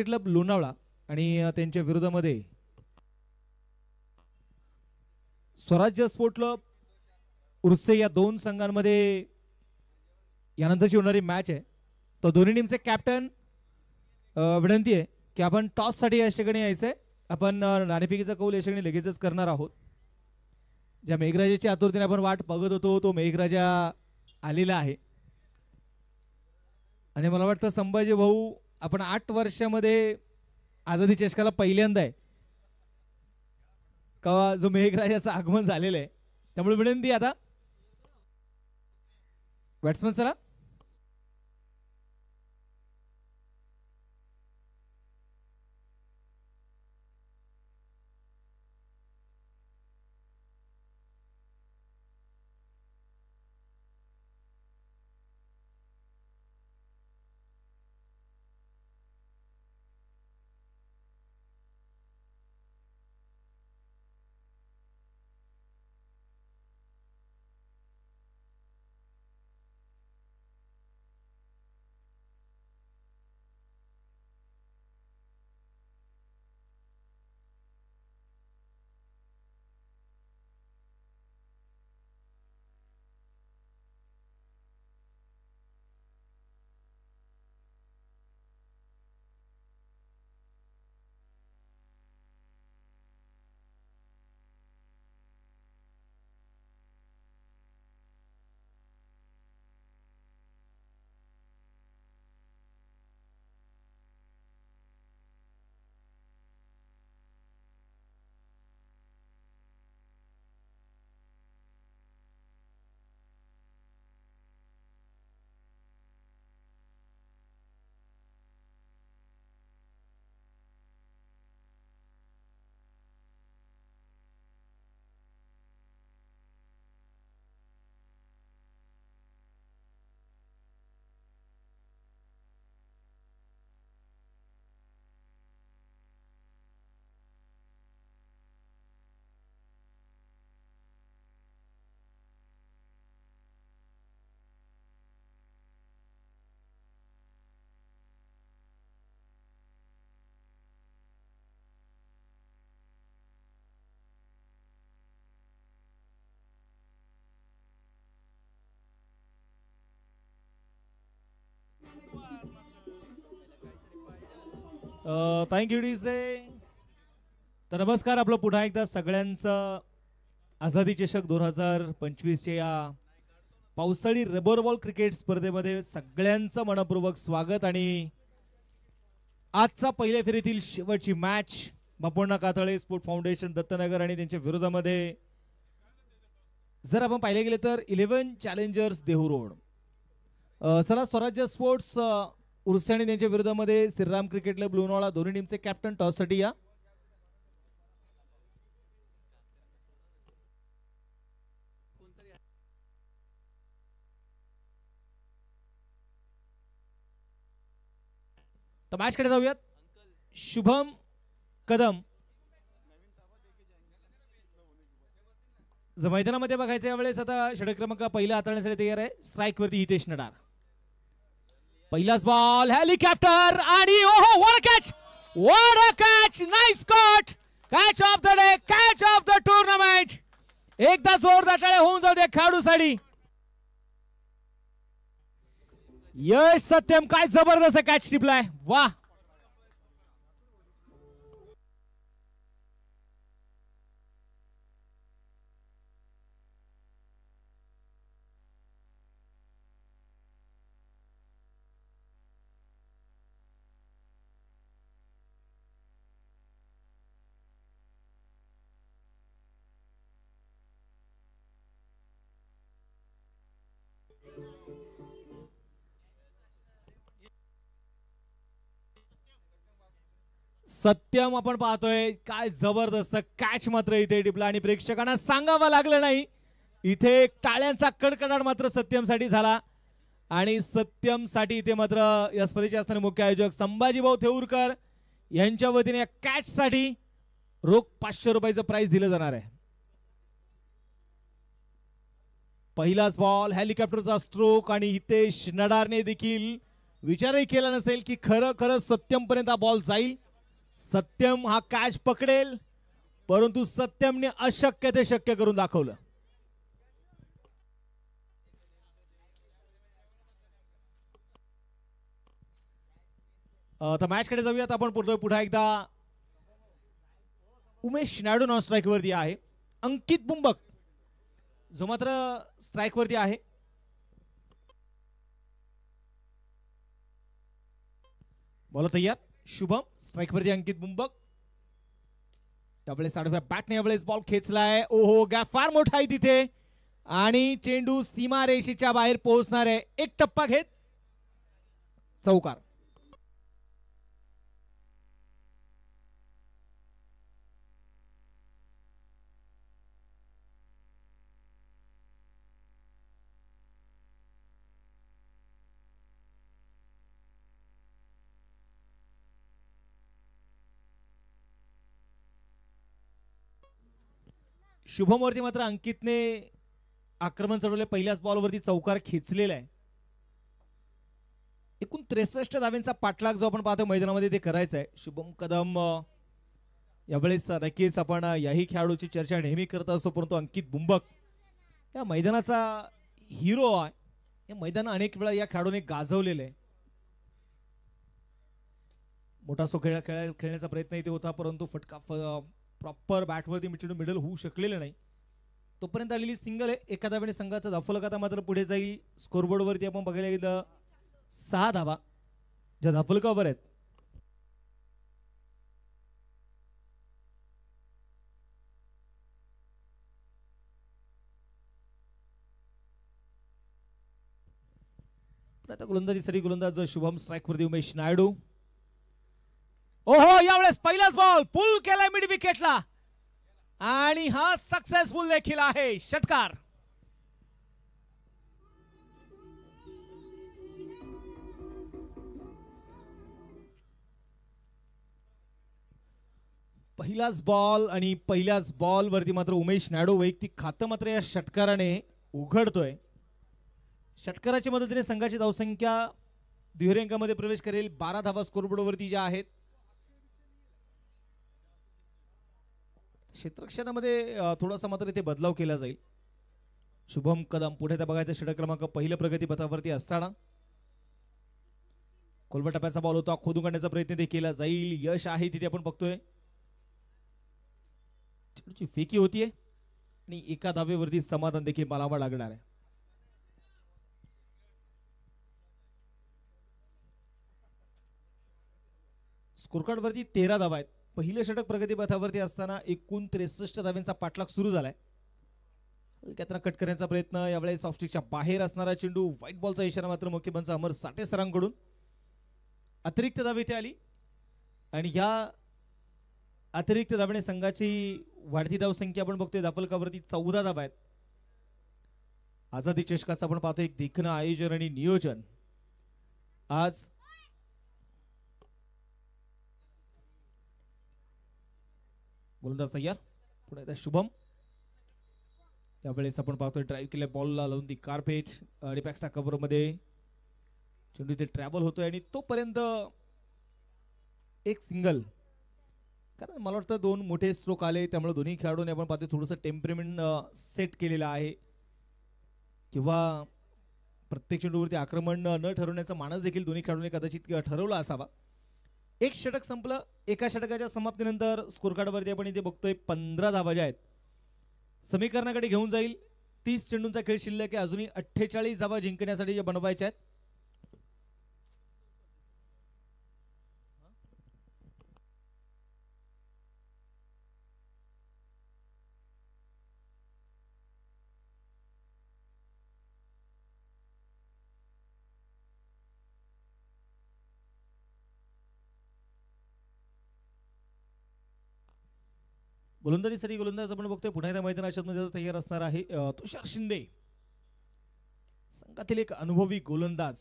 क्लब लोणावळा आणि त्यांच्या विरोधामध्ये स्वराज्य स्पोर्ट क्लब उर्से या दोन संघांमध्ये यानंतरची होणारी मॅच आहे. तो दोन्ही टीमचे कॅप्टन विनंती आहे की आपण टॉससाठी या ठिकाणी यायचंय. आपण नाणेफेकीचा कौल या ठिकाणी लगेचच करणार आहोत. ज्या मेघराजाची आतुरतेने आपण वाट बघत होतो तो मेघराजा आलेला आहे आणि मला वाटतं संभाजी भाऊ आपण 8 वर्षामध्ये आझादी चषकाला पहिल्यांदा आहे का जो मेघराजाचं आगमन झालेलं आहे. त्यामुळे विनंती आता बॅट्समन चला. Thank you DJ. तर नमस्कार. आपलं पुन्हा एकदा सगळ्यांचं आझादी चषक 2025 या पावसाळी रबर बॉल क्रिकेट स्पर्धेमध्ये सगळ्यांचं मनपूर्वक स्वागत. आणि आजचा पहिल्या फेरीतील शेवटची मॅच बापूण्णा कातळे स्पोर्ट फाउंडेशन दत्तनगर आणि त्यांच्या विरोधामध्ये जर आपण पाहिले गेले तर 11 चॅलेंजर्स देहू. चला स्वराज्य स्पोर्ट्स उर्से आणि त्यांच्या विरोधामध्ये श्रीराम क्रिकेट क्लब लोणावळा दोन्ही टीमचे कॅप्टन टॉससाठी या. तर मॅच कडे जाऊयात. शुभम कदम जर मैदानामध्ये बघायचं यावेळेस आता षटक क्रमांक पहिला हाताळण्यासाठी तयार आहे. स्ट्राइक वरती हितेश नडार. पहिलाच बॉल हेलिकॉप्टर आणि ओहो what a catch nice caught. Catch of the day, catch of the tournament. एकदा जोरदार टाळ्या होऊन जाऊ दे खेळाडूसाठी. यश सत्यम काय जबरदस्त कॅच टिपलाय. वाह. सत्यम आपण पाहतोय काय जबरदस्त कॅच मात्र इथे टिपला आणि प्रेक्षकांना सांगावं लागलं नाही इथे एक टाळ्यांचा कडकडाट मात्र सत्यमसाठी झाला आणि सत्यमसाठी इथे मात्र या स्पर्धेचे असणारे मुख्य आयोजक संभाजीभाऊ थेऊरकर यांच्या वतीने या कॅच साठी रोख 500 रुपयाचं प्राइस दिलं जाणार आहे. पहिलाच बॉल, हेलिकॉप्टरचा स्ट्रोक आणि हितेश नडारने देखील विचारही केला नसेल की खरं सत्यम पर्यंत हा बॉल जाईल, सत्यम हा कॅच पकडेल, परंतु सत्यमने अशक्य ते शक्य करून दाखवलं. तर मॅच कडे जाऊयात आपण. पुन्हा एकदा उमेश नायडू नॉन स्ट्राईक वरती आहे. अंकित बुंबक जो मात्र स्ट्राईक वरती आहे. बॉल तयार. शुभम स्ट्राईक वरती अंकित बुंबक. त्यावेळेस बॅटने यावेळेस बॉल खेचलाय. ओहो, गॅप फार मोठा आहे तिथे आणि चेंडू सीमारेषेच्या बाहेर पोहोचणार आहे. एक टप्पा घेत चौकार. शुभम वरती मात्र अंकितने आक्रमण चढवले. पहिल्याच बॉलवरती चौकार खेचलेला आहे. एकूण 63 धाव्यांचा पाठलाग जो आपण पाहतो मैदानामध्ये ते करायचा आहे. शुभम कदम यावेळेस नक्कीच आपण याही खेळाडूची चर्चा नेहमी करत असतो, परंतु अंकित बुंबक या मैदानाचा हिरो आहे. हे मैदान अनेक वेळा या खेळाडूने गाजवलेलं आहे. मोठा सो खेळण्याचा प्रयत्न इथे होता, परंतु फटका प्रॉपर बॅटवरती मिडल होऊ शकलेलं नाही. तोपर्यंत आलेली सिंगल आहे. एका धावेने संघाचा धाफलक आता मात्र पुढे जाईल. स्कोरबोर्ड वरती आपण बघायला गेलं 6 धावा ज्या धाफलकावर आहेत. आता गोलंदाजीसाठी गोलंदाज शुभम, स्ट्राईक वरती उमेश नायडू. ओहो, यावेळेस पहिलाच बॉल पुल केलाय मिड विकेटला आणि हा सक्सेसफुल देखील आहे. षटकार. पहिलाच बॉल आणि पहिल्याच बॉल वरती मात्र उमेश नायडू वैयक्तिक खातं मात्र या षटकाराने उघडतोय. षटकाराच्या मदतीने संघाची धावसंख्या दुहेरी अंकामध्ये प्रवेश करेल. 12 धावा स्कोरबोर्ड वरती ज्या आहेत. क्षेत्ररक्षणामध्ये थोडासा मात्र इथे बदलाव केला जाईल. शुभम कदम पुढे त्या बघायचं षटक क्रमांक पहिलं प्रगती पथावरती असताना कोलवा टप्प्याचा बॉल होता. खोदून काढण्याचा प्रयत्न ते केला जाईल. यश आहे तिथे आपण बघतोय. चेंडूची फेकी होतीये आणि एका धावेवरती समाधान देखील मानावं लागणार आहे. स्कोरकार्ड वरती 13 धावा आहेत. पहिलं षटक प्रगती पथावरती असताना एकूण 63 धाव्यांचा पाठलाग सुरू झालाय. हलक्यात कट करण्याचा प्रयत्न. यावेळेस ऑफस्टिकच्या बाहेर असणारा चेंडू. व्हाईट बॉलचा इशारा मात्र मुख्य पंच अमर साठे सरांकडून. अतिरिक्त धाव इथे आली आणि या अतिरिक्त धावेने संघाची वाढती धावसंख्या आपण बघतोय. धाफलकावरती 14 धावा आहेत. आझादी चषकाचं आपण पाहतोय एक देखणं आयोजन आणि नियोजन. आज गोलंदाज तयार. पुढे एकदा शुभम. यावेळेस आपण पाहतोय ड्राईव्ह केल्या बॉलला लावून ती कार्पेट आणि बॅकस्टा कव्हर मध्ये चेंडू इथे ट्रॅव्हल होतोय आणि तोपर्यंत एक सिंगल. कारण मला वाटतं 2 मोठे स्ट्रोक आले, त्यामुळे दोन्ही खेळाडूंनी आपण पाहतोय थोडंसं टेम्परमेंट सेट केलेलं आहे किंवा प्रत्येक चेंडूवरती आक्रमण न ठरवण्याचा मानस देखील दोन्ही खेळाडूंनी कदाचित ठरवला असावा. एक षटक संपलं. एका षटकाच्या समाप्तीनंतर स्कोर कार्डवरती आपण इथे बघतोय 15 धावा ज्या आहेत समीकरणाकडे घेऊन जाईल. 30 चेंडूंचा खेळ शिल्लक आहे. अजूनही 48 धावा जिंकण्यासाठी जे बनवायच्या आहेत. गोलंदाजीसाठी गोलंदाज आपण बघतोय पुन्हा एकदा मैदानाच्या मध्ये तयार असणार आहे तुषार शिंदे, संघातील एक अनुभवी गोलंदाज.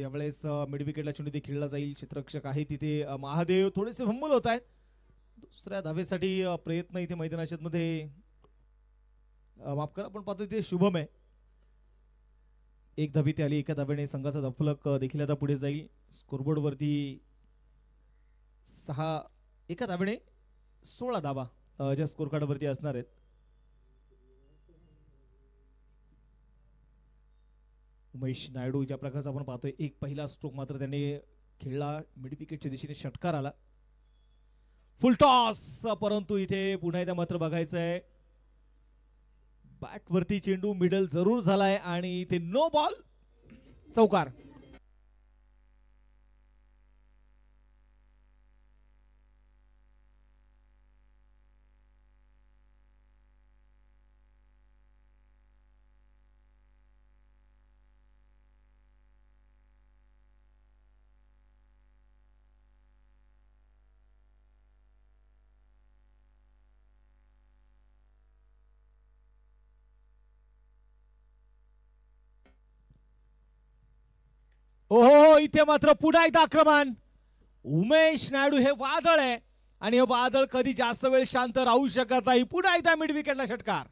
यावेळेस मिड विकेटला चेंडू खेळला जाईल. क्षेत्ररक्षक आहे तिथे महादेव थोडेसे फंबल होत आहेत. दुसऱ्या धावेसाठी प्रयत्न इथे मैदानाच्या मध्ये माफ करा आपण पाहतोय ते शुभम आहे. एक धावी ते आली. एका धावेने संघाचा धफलक देखील आता पुढे जाईल. स्कोरबोर्ड वरती 6 एका धावेने 16 धावा ज्या स्कोर कार्ड वरती असणार आहेत. उमेश नायडू ज्या प्रकारचा आपण पाहतोय एक पहिला स्ट्रोक मात्र त्याने खेळला. मिड विकेटच्या दिशेने षटकार आला. फुल टॉस, परंतु इथे पुन्हा एकदा मात्र बघायचं आहे बॅट वरती चेंडू मिडल जरूर झालाय आणि इथे नो बॉल, चौकार. ओहो, इथे मात्र पुन्हा एकदा आक्रमण. उमेश नायडू हे वादळ आहे आणि हे वादळ कधी जास्त वेळ शांत राहू शकत नाही. पुन्हा एकदा मिड विकेटला षटकार.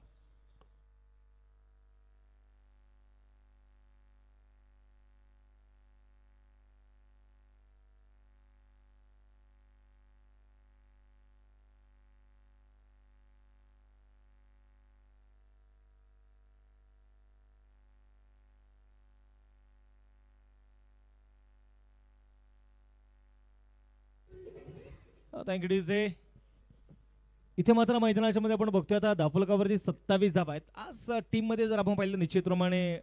Thank you DJ. इथे मात्र मैदानाच्या मध्ये आपण बघतोय आता धाफलकावरती 27 धावा आहेत. आज टीम मध्ये जर आपण पाहिलं निश्चितप्रमाणे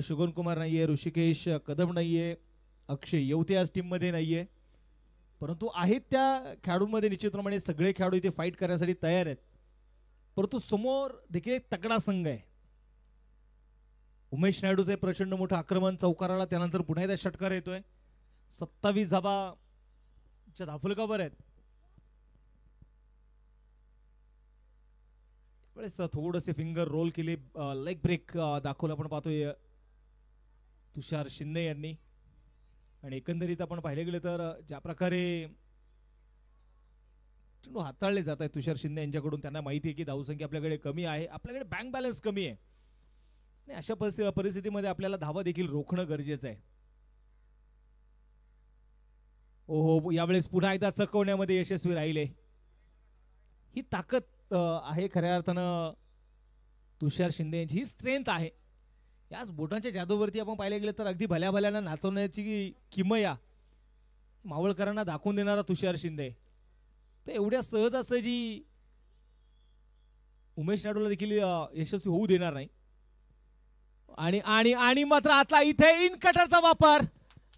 शुगन कुमार नाहीये, ऋषिकेश कदम नाहीये, अक्षय येवते आज टीम मध्ये नाहीये, परंतु आहेत त्या खेळाडूंमध्ये निश्चितप्रमाणे सगळे खेळाडू इथे फाईट करण्यासाठी तयार आहेत. परंतु समोर देखील एक तगडा संघ आहे. उमेश नायडूचे प्रचंड मोठं आक्रमण चौकाराला, त्यानंतर पुन्हा एकदा षटकार येतोय. 27 धावा धाफलकावर आहेत. थोडेसे फिंगर रोल केले, लेग ब्रेक दाखवलं आपण पाहतोय तुषार शिंदे यांनी. आणि एकंदरीत आपण पाहिले गेले तर ज्या प्रकारे चेंडू हाताळले जात आहे तुषार शिंदे यांच्याकडून, त्यांना माहिती आहे की धावसंख्या आपल्याकडे कमी आहे, आपल्याकडे बँक बॅलन्स कमी आहे आणि अशा परिस्थितीमध्ये आपल्याला धावा देखील रोखणं गरजेचं आहे. ओहो, यावेळेस पुन्हा एकदा चकवण्यामध्ये यशस्वी राहिले. ही ताकद आहे खऱ्या अर्थानं तुषार शिंदे यांची, ही स्ट्रेंथ आहे. याच बोटांच्या जादूवरती आपण पाहिले गेले तर अगदी भल्या भल्याना नाचवण्याची किमया मावळकरांना दाखवून देणारा तुषार शिंदे तर एवढ्या सहजासहजी उमेश नायडूला देखील यशस्वी होऊ देणार नाही. आणि आणि आणि मात्र आता इथे इन कटरचा वापर,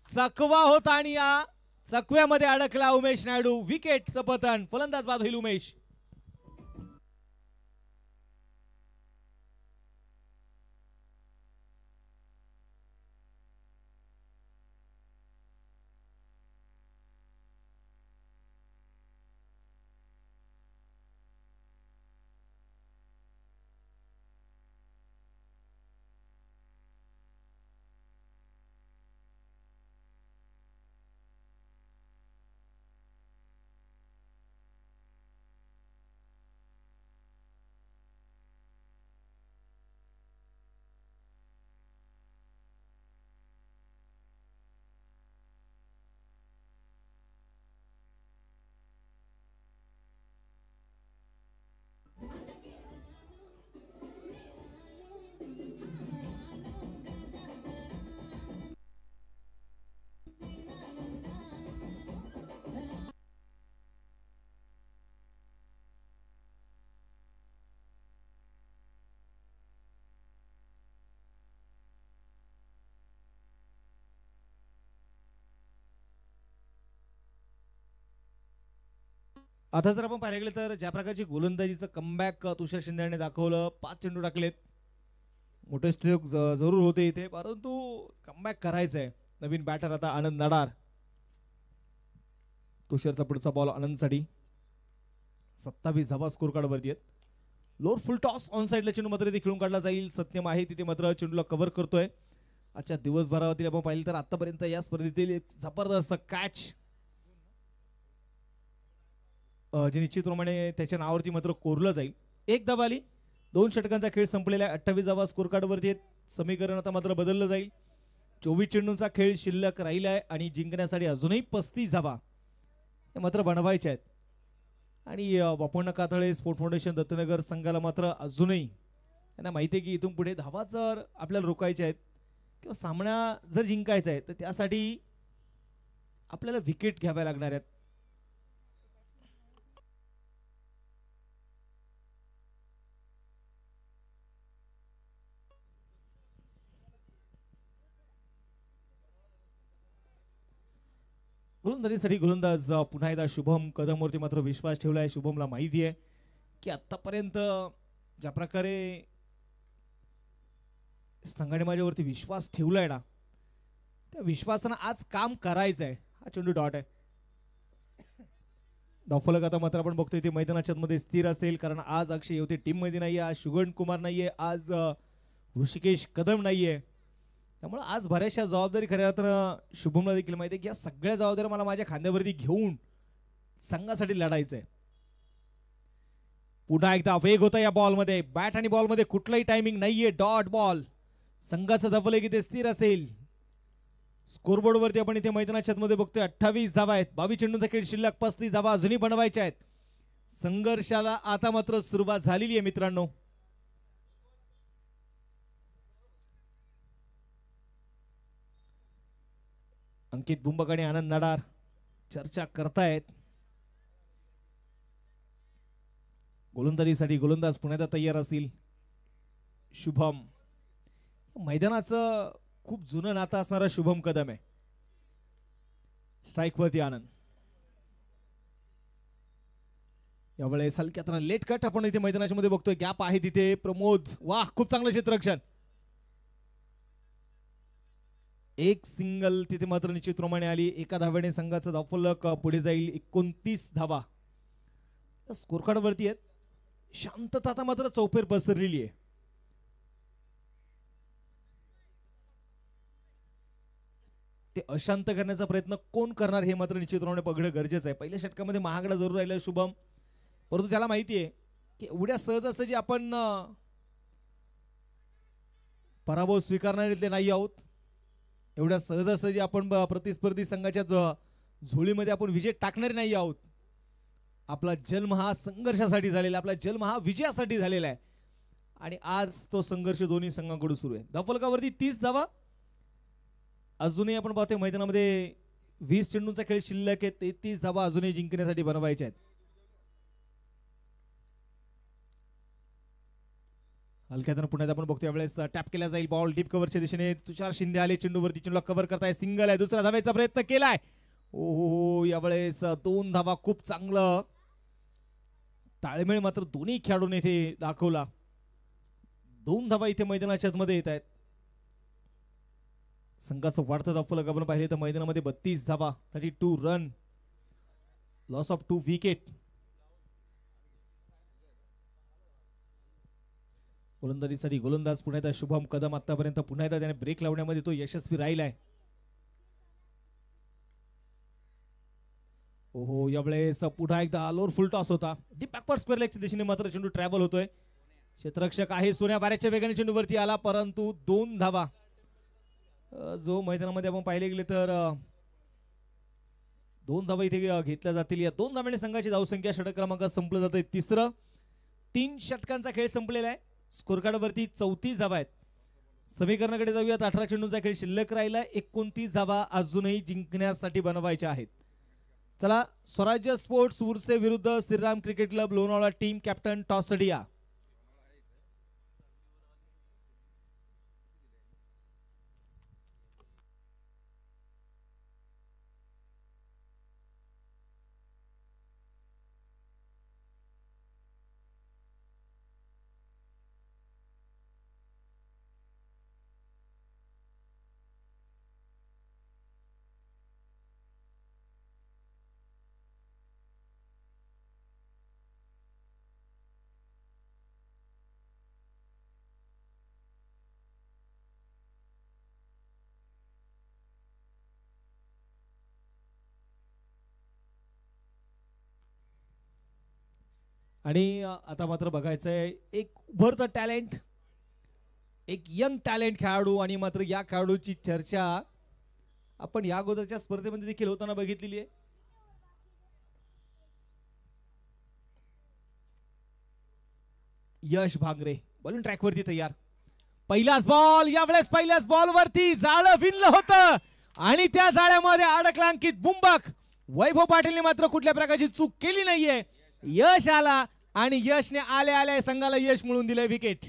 चकवा होता आणि या चकव्यामध्ये अडकला उमेश नायडू. विकेटचं पतन, फलंदाज बाद होईल उमेश. आता जर आपण पाहिलं गेलं तर ज्या प्रकारची गोलंदाजीचं कमबॅक तुषार शिंदे यांनी दाखवलं, 5 चेंडू टाकलेत, मोठे स्ट्रोक जरूर होते इथे, परंतु कमबॅक करायचं आहे. नवीन बॅटर आता आनंद नडार. तुषारचा पुढचा बॉल आनंदसाठी. 27 धावा स्कोर कार्ड वरती आहेत. लोअर फुल टॉस ऑन साइडला चेंडू मात्र इथे खेळून काढला जाईल. सत्यम आहे तिथे मात्र चेंडूला कव्हर करतोय. आजच्या दिवसभरावरती आपण पाहिलं तर आतापर्यंत या स्पर्धेतील एक जबरदस्त कॅच जे निश्चितप्रमाणे त्याच्या नावावरती मात्र कोरलं जाईल. एक धावा आली. 2 षटकांचा खेळ संपलेला आहे. 28 धावा स्कोर कार्ड वरती आहेत. समीकरण आता मात्र बदललं जाईल. 24 चेंडूंचा खेळ शिल्लक राहिला आहे आणि जिंकण्यासाठी अजूनही 35 धावा हे मात्र बनवायच्या आहेत. आणि बापण्णा कातळे स्पोर्ट फाउंडेशन दत्तनगर संघाला मात्र अजूनही त्यांना माहिती आहे की इथून पुढे धावा जर आपल्याला रोखायच्या आहेत किंवा सामना जर जिंकायचा आहे तर त्यासाठी आपल्याला विकेट घ्याव्या लागणार आहेत. गोलंदाजीसाठी गोलंदाज पुन्हा एकदा शुभम कदमवरती मात्र विश्वास ठेवलाय. शुभमला माहिती आहे की आतापर्यंत ज्या प्रकारे संघाने माझ्यावरती विश्वास ठेवलाय ना त्या विश्वासानं आज काम करायचं आहे. हा चेंडू डॉट आहे. धावफलक आता मात्र आपण बघतोय ते मैदानाच्या मध्ये स्थिर असेल कारण आज अक्षय येवते टीम मध्ये नाहीये. आज शुगन कुमार नाहीये. आज ऋषिकेश कदम नाहीये. त्यामुळे आज बऱ्याचशा जबाबदारी खऱ्या अर्थानं शुभमला देखील माहिती आहे की या सगळ्या जबाबदाऱ्या मला माझ्या खांद्यावरती घेऊन संघासाठी लढायचंय. पुन्हा एकदा वेग होता या बॉलमध्ये. बॅट आणि बॉलमध्ये कुठलाही टायमिंग नाहीये. Dot ball. संघाचं धावफलक इथे स्थिर असेल. स्कोरबोर्ड वरती आपण इथे मैदानाच्या मध्ये बघतोय 28 धावा आहेत. 22 चेंडूंचा खेळ शिल्लक. 35 धावा अजूनही बनवायच्या आहेत. संघर्षाला आता मात्र सुरुवात झालेली आहे मित्रांनो. अंकित बुंबक आणि आनंद नाडार चर्चा करतायत. गोलंदाजीसाठी गोलंदाज पुण्यात तयार असतील. शुभम मैदानाचं खूप जुनं नातं असणारा शुभम कदम आहे. स्ट्राईक वरती आनंद. यावेळेस हलक्यात लेट कट आपण इथे मैदानाच्या मध्ये बघतोय. गॅप आहे तिथे. प्रमोद वाह खूप चांगलं क्षेत्ररक्षण. एक सिंगल तिथे मात्र निश्चितप्रमाणे आली. एका धाव्याने संघाचं धावफलक पुढे जाईल. 29 धावा स्कोर कार्ड वरती आहेत. शांतता आता मात्र चौफेर पसरलेली आहे. ते अशांत करण्याचा प्रयत्न कोण करणार हे मात्र निश्चितप्रमाणे बघणं गरजेचं आहे. पहिल्या षटकामध्ये महागडा जरूर राहिला शुभम परंतु त्याला माहिती आहे की एवढ्या सहज असं जे आपण पराभव स्वीकारणारे नाही आहोत. एवढ्या सहज असं जे आपण प्रतिस्पर्धी संघाच्या झोळीमध्ये आपण विजय टाकणारे नाही आहोत. आपला जन्म हा संघर्षासाठी झालेला. आपला जन्म हा विजयासाठी झालेला आहे आणि आज तो संघर्ष दोन्ही संघांकडून सुरू आहे. धावफलकावरती 30 धावा अजूनही आपण पाहतोय. मैदानामध्ये 20 चेंडूंचा खेळ शिल्लक आहे. 33 धावा अजूनही जिंकण्यासाठी बनवायच्या आहेत. हलक्यातून पुण्यात आपण बघतोय यावेळेस टॅप केला जाईल. बॉल डीप कव्हरच्या दिशेने. तुषार शिंदे आले चेंडूवरती. चेंडूला कव्हर करताय. सिंगल आहे. दुसरा धावायचा प्रयत्न केलाय. ओ यावेळेस 2 धावा. खूप चांगलं ताळमेळ मात्र दोन्ही खेळाडूंनी इथे दाखवला. 2 धावा इथे मैदानाच्या मध्ये येत आहेत. संघाचं वाढतं धावफलक आपण पाहिले तर मैदानामध्ये 32 धावा. 32 रन. Loss of 2 wicket. गोलंदाजीसाठी गोलंदाज पुन्हा एकदा शुभम कदम. आतापर्यंत पुन्हा एकदा त्याने ब्रेक लावण्यामध्ये तो यशस्वी राहिलाय. ओहो यावेळेस पुन्हा एकदा लोअर फुल टॉस होता. डीप बॅकवर्ड स्क्वेअर लेगच्या दिशेने मात्र चेंडू ट्रॅव्हल होतोय. क्षेत्ररक्षक आहे सोन्या बऱ्याचच्या वेगाने चेंडूवरती आला परंतु 2 धावा जो मैदानामध्ये आपण पाहिले गेले तर 2 धावा इथे घेतल्या जातील. या 2 धाव्याने संघाची धावसंख्या षटक क्रमांक संपलं जाते. तिसरं 3 षटकांचा खेळ संपलेला आहे. स्कोर कार्ड वरती 34 धावा आहेत. समीकरणाकडे जाऊयात. 18 चेंडूंचा खेळ शिल्लक राहिला. 29 धावा अजूनही जिंकण्यासाठी बनवायच्या आहेत. चला स्वराज्य स्पोर्ट्स उर्से विरुद्ध Shriram cricket club Lonavala team captain टॉसडिया. आणि आता मात्र बघायचंय एक उभरतं टॅलेंट, एक यंग टॅलेंट खेळाडू. आणि मात्र या खेळाडूची चर्चा आपण या अगोदरच्या स्पर्धेमध्ये देखील होताना बघितलेली आहे. यश भांगरे बॉलिंग ट्रॅक वरती तयार. पहिलाच बॉल, यावेळेस पहिल्याच बॉल वरती जाळं विणलं होतं आणि त्या जाळ्यामध्ये अडकला अंकित बुंबक. वैभव पाटीलने मात्र कुठल्या प्रकारची चूक केली नाहीये. यश आला आणि यशने आले आले संघाला यश मिळवून दिले विकेट.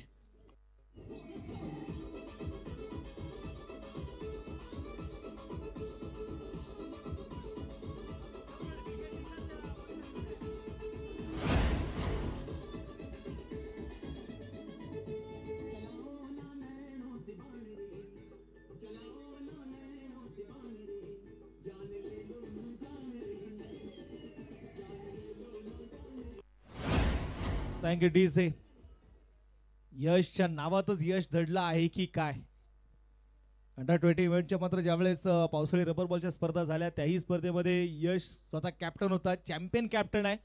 Thank you DJ. यशच्या नावातच यश दडलं आहे की काय. अंडर-20 इव्हेंटच्या मात्र ज्यावेळेस पावसाळी रबर बॉलच्या स्पर्धा झाल्या त्याही स्पर्धेमध्ये यश स्वतः कॅप्टन होता, चॅम्पियन कॅप्टन आहे.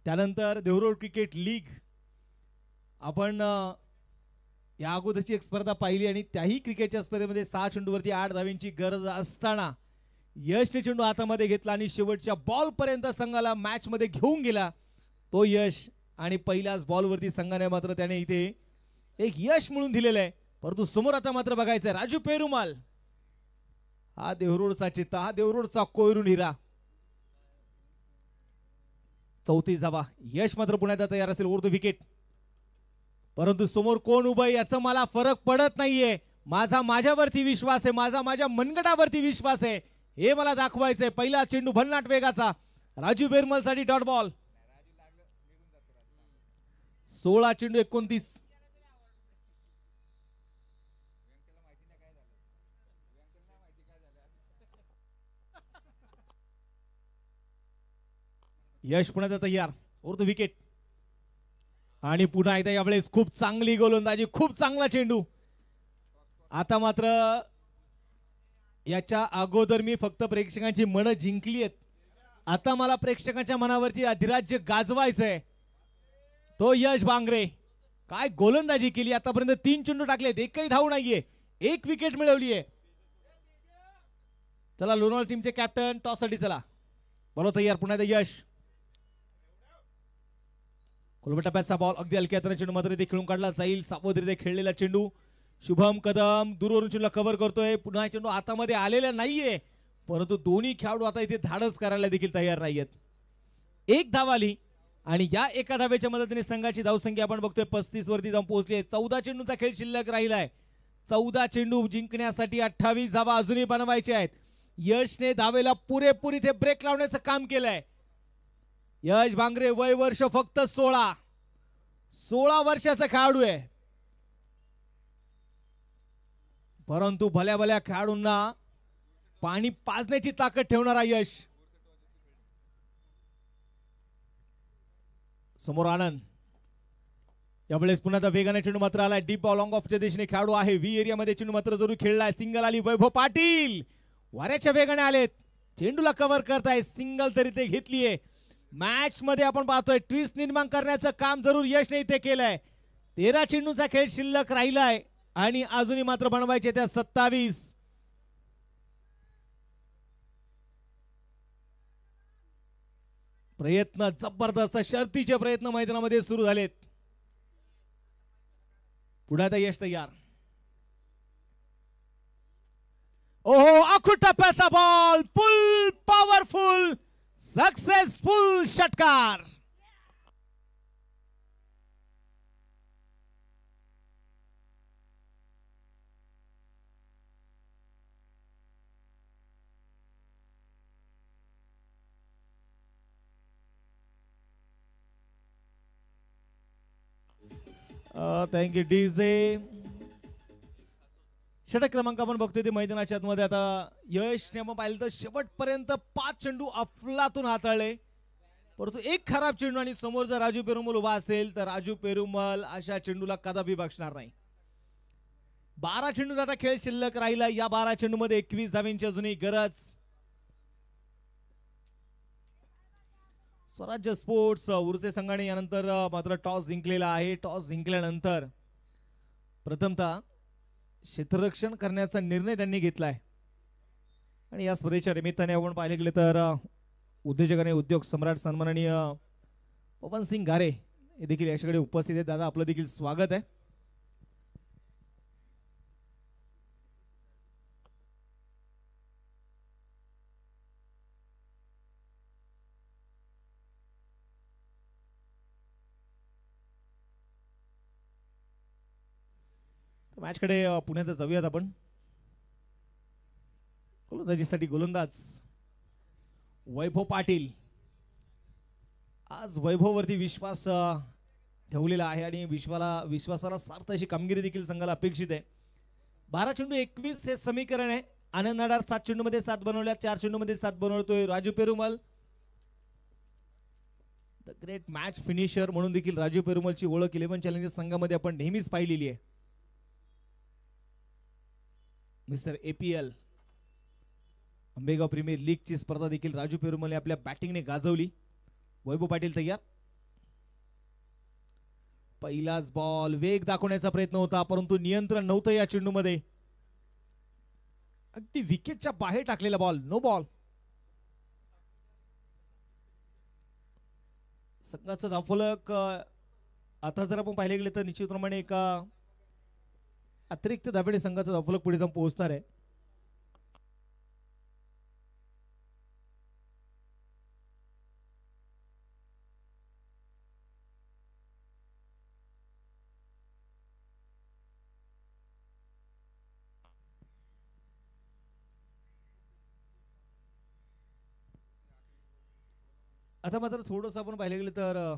त्यानंतर देवरोड क्रिकेट लीग आपण या अगोदरची एक स्पर्धा पाहिली आणि त्याही क्रिकेटच्या स्पर्धेमध्ये 6 चेंडूवरती 8 धावांची गरज असताना यशने चेंडू हातामध्ये घेतला आणि शेवटच्या बॉल पर्यंत संघाला मॅच मध्ये घेऊन गेला तो यश. आणि पहिल्याच बॉलवरती संघाने मात्र त्याने इथे एक यश मिळून दिलेलं आहे. परंतु समोर आता मात्र बघायचंय राजू पेरुमाल. हा देवरोडचा चित्ता, हा देवरोडचा कोयरून हिरा. चौथी जावा. यश मात्र पुण्यात तयार असेल उर्दू विकेट. परंतु समोर कोण उभं याचा मला फरक पडत नाहीये. माझ्यावरती विश्वास आहे, माझ्या मनगटावरती विश्वास आहे, हे मला दाखवायचंय. पहिला चेंडू भन्नाट वेगाचा राजू पेरुमाल साठी डॉट बॉल. 16 चेंडू 29. यश पुण्यात तयार उर्दू विकेट. आणि पुन्हा एकदा यावेळेस खूप चांगली गोलंदाजी, खूप चांगला चेंडू. आता मात्र याच्या अगोदर मी फक्त प्रेक्षकांची मन जिंकली आहेत. आता मला प्रेक्षकांच्या मनावरती अधिराज्य गाजवायचंय. तो यश भांगरे काय गोलंदाजी केली. आतापर्यंत 3 चेंडू टाकलेत, एकही धाव नाहीये, 1 विकेट मिळवली आहे. चला लोणावळा टीमचे कॅप्टन टॉस साठी चला. बोलो तयार. पुन्हा यश. टप्प्याचा बॉल अगदी हलक्या हाताने चेंडू मात्र इथे खेळून काढला जाईल. सावधरित्या खेळलेला चेंडू. शुभम कदम दूरवरून चेंडूला कव्हर करतोय. पुन्हा चेंडू हातामध्ये आलेला नाहीये, परंतु दोन्ही खेळाडू आता इथे धाडस करायला देखील तयार नाहीयेत. 1 धाव आली आणि या एका धावेच्या मदतीने संघाची धावसंख्या आपण बघतोय 35 वरती जाऊन पोहोचली आहे. 14 चेंडूचा खेळ शिल्लक राहिलाय. 14 चेंडू जिंकण्यासाठी 28 धावा अजूनही बनवायच्या आहेत. यशने धावेला पुरेपूर इथे ब्रेक लावण्याचं काम केलंय. यश भांगरे वय वर्ष फक्त 16 वर्षाचा खेळाडू आहे. परंतु भल्या भल्या खेळाडूंना पाणी पाजण्याची ताकद ठेवणारा यश. समोर आनंद. यावेळेस पुन्हा वेगाने चेंडू मात्र आलाय. डीप बॉल लॉंग ऑफच्या दिशेने खेळाडू आहे. व्ही एरिया मध्ये चेंडू मात्र जरूर खेळलाय. सिंगल आली. वैभव पाटील वाऱ्याच्या वेगाने आलेत, चेंडूला कव्हर करताय. सिंगल तरी ते घेतलीये. मॅच मध्ये आपण पाहतोय ट्विस्ट निर्माण करण्याचं काम जरूर यशने इथे केलंय. 13 चेंडूचा खेळ शिल्लक राहिलाय आणि अजूनही मात्र बनवायचे त्या 27. प्रयत्न जबरदस्त शर्तीचे प्रयत्न मैदानामध्ये सुरू झालेत. पुढे यश तयार. ओहो आखूड टप्प्याचा बॉल. फुल पॉवरफुल सक्सेसफुल षटकार. Thank you DJ. षटक क्रमांक आपण बघतोय ते मैदानाच्या आतमध्ये. आता यशने आपण पाहिलं तर शेवटपर्यंत 5 चेंडू अफलातून हाताळले, परंतु एक खराब चेंडू. आणि समोर जर राजू पेरुमल उभा असेल तर राजू पेरुमल अशा चेंडूला कदापि बक्षणार नाही. 12 चेंडू आता खेळ शिल्लक राहिला. या 12 चेंडू मध्ये 21 धावांची अजूनही गरज. स्वराज्य स्पोर्ट्स उर्से संघाने यानंतर मात्र टॉस जिंकलेला आहे. टॉस जिंकल्यानंतर प्रथमतः क्षेत्ररक्षण करण्याचा निर्णय त्यांनी घेतलाय आणि या स्पर्धेच्या निमित्ताने आपण पाहिले गेले तर उद्योजक आणि उद्योग सम्राट सन्माननीय पवन सिंग गारे हे देखील याच्याकडे उपस्थित आहेत. दादा आपलं देखील स्वागत आहे. मॅच कडे पुण्यात जाऊयात आपण. गोलंदाजीसाठी गोलंदाज वैभव पाटील. आज वैभववरती विश्वास ठेवलेला आहे आणि विश्वासाला सार्थ अशी कामगिरी देखील संघाला अपेक्षित आहे. 12 चेंडू 21 हे समीकरण आहे. आनंद नाडार 7 चेंडूमध्ये 7 बनवल्या, 4 चेंडूमध्ये 7 बनवतोय Raju Perumal. The great match finisher म्हणून देखील राजू पेरुमलची ओळख 11 चॅलेंजर्स संघामध्ये आपण नेहमीच पाहिलेली आहे. मिस्टर APL आंबेगाव प्रीमियर लीगची स्पर्धा देखील राजू पेरुमल आपल्या बॅटिंगने गाजवली. वैभव पाटील तयार. पहिलाच बॉल वेग दाखवण्याचा प्रयत्न होता परंतु नियंत्रण नव्हतं या चेंडूमध्ये. अगदी विकेटच्या बाहेर टाकलेला बॉल. No ball. संघाचं धावफलक आता जर आपण पाहिले गेले तर निश्चितप्रमाणे एका अतिरिक्त धावेने संघाचा धावफलक पुढे जाऊन पोहोचणार आहे. आता मात्र थोडंसं आपण पाहिले गेले तर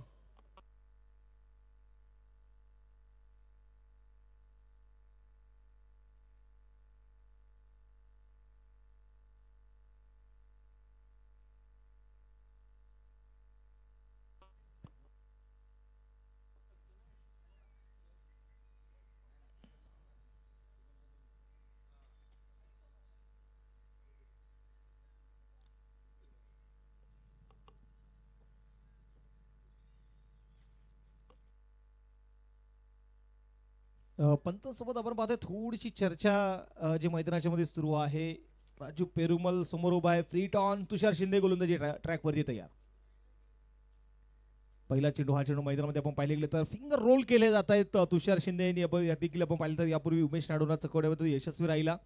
पंचांसोबत आपण पाहतोय थोडीशी चर्चा जी मैदानाच्या मध्ये सुरू आहे. राजू पेरुमल समोर उभा आहे. Free ton. तुषार शिंदे गोलंदाजी ट्रॅक वरती तयार. पहिला चेंडू हा चेंडू मैदानामध्ये आपण पाहिले गेले तर फिंगर रोल केले जात आहेत. तुषार शिंदे यांनी देखील आपण पाहिलं तर यापूर्वी उमेश नाडोना चकवड्यामध्ये यशस्वी राहिला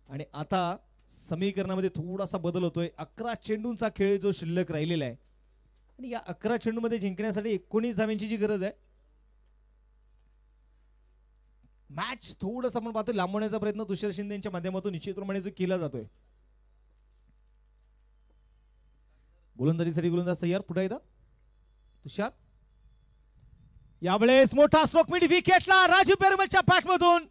आणि आता समीकरणामध्ये थोडासा बदल होतोय. 11 चेंडूंचा खेळ जो शिल्लक राहिलेला आहे आणि या 11 चेंडूमध्ये जिंकण्यासाठी 19 धावांची जी गरज आहे. मॅच थोडंसं आपण पाहतोय लांबवण्याचा प्रयत्न तुषार शिंदे यांच्या माध्यमातून निश्चितप्रमाणे जो केला जातोय. गोलंदाजीसाठी गोलंदाज तयार. पुढे येतात तुषार. यावेळेस मोठा स्ट्रोक मिड विकेटला राजू पेरुमलच्या बॅटमधून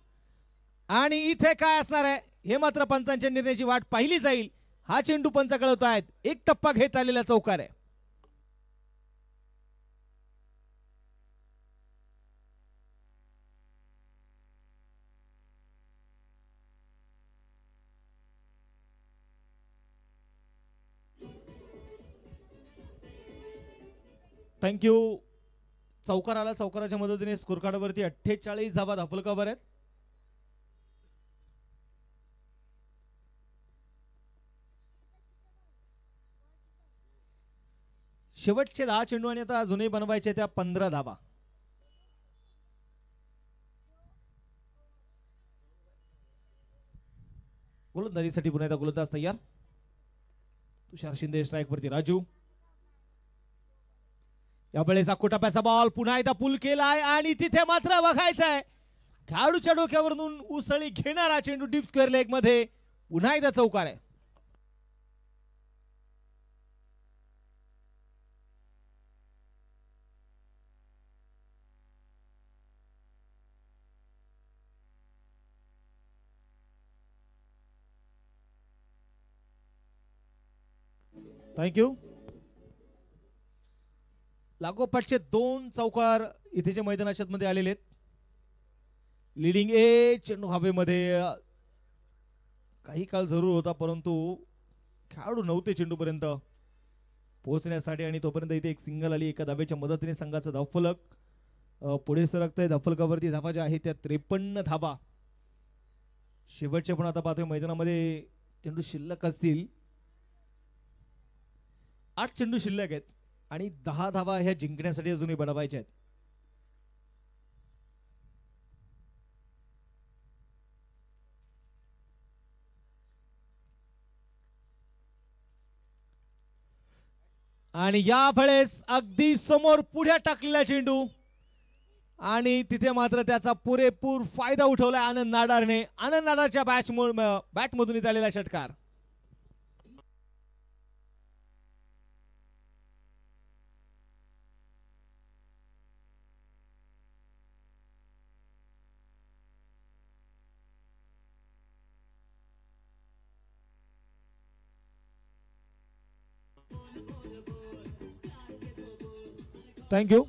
आणि इथे काय असणार आहे हे मात्र पंचांच्या निर्णयाची वाट पाहिली जाईल. हा चेंडू पंच कळवतायत. एक टप्पा घेत आलेला चौकार आहे. थँक्यू. चौकार आला. चौकाराच्या मदतीने स्कोर कार्डवरती 48 धावा धावफलकावर आहेत. शेवटचे 10 चेंडू आणि आता अजूनही बनवायचे त्या 15 धावा. गोलंदाजीसाठी पुन्हा एकदा गोलंदाज तयार. तुषार शिंदे स्ट्राईक वरती. राजू. यावेळेस टप्प्याचा बॉल पुन्हा एकदा पुल केलाय आणि तिथे मात्र बघायचंय खेळाडूच्या डोक्यावरून उसळी घेणारा चेंडू डीप स्क्वेअर लेग मध्ये. पुन्हा एकदा चौकार आहे. थँक्यू. लागोपाठचे 2 चौकार इथे मैदानाच्या मध्ये आलेले आहेत. लीडिंग एज चेंडू हवेमध्ये काही काळ जरूर होता परंतु खेळाडू नव्हते चेंडूपर्यंत पोहोचण्यासाठी आणि तोपर्यंत इथे एक सिंगल आली एका धावेच्या मदतीने संघाचा धावफलक पुढे सरकतंय. धावफलकावरती धावा ज्या आहेत त्या 53 धावा. शेवटचे पण आता पाहतोय मैदानामध्ये चेंडू शिल्लक असतील. 8 चेंडू शिल्लक आहेत आणि 10 धावा ह्या जिंकण्यासाठी अजूनही बनवायच्या आहेत. आणि या वेळेस अगदी समोर पुढे टाकलेला चेंडू आणि तिथे मात्र त्याचा पुरेपूर फायदा उठवलाय आनंद नाडारने. आनंद नाडारच्या बॅटमधून इथे आलेला षटकार. थँक्यू.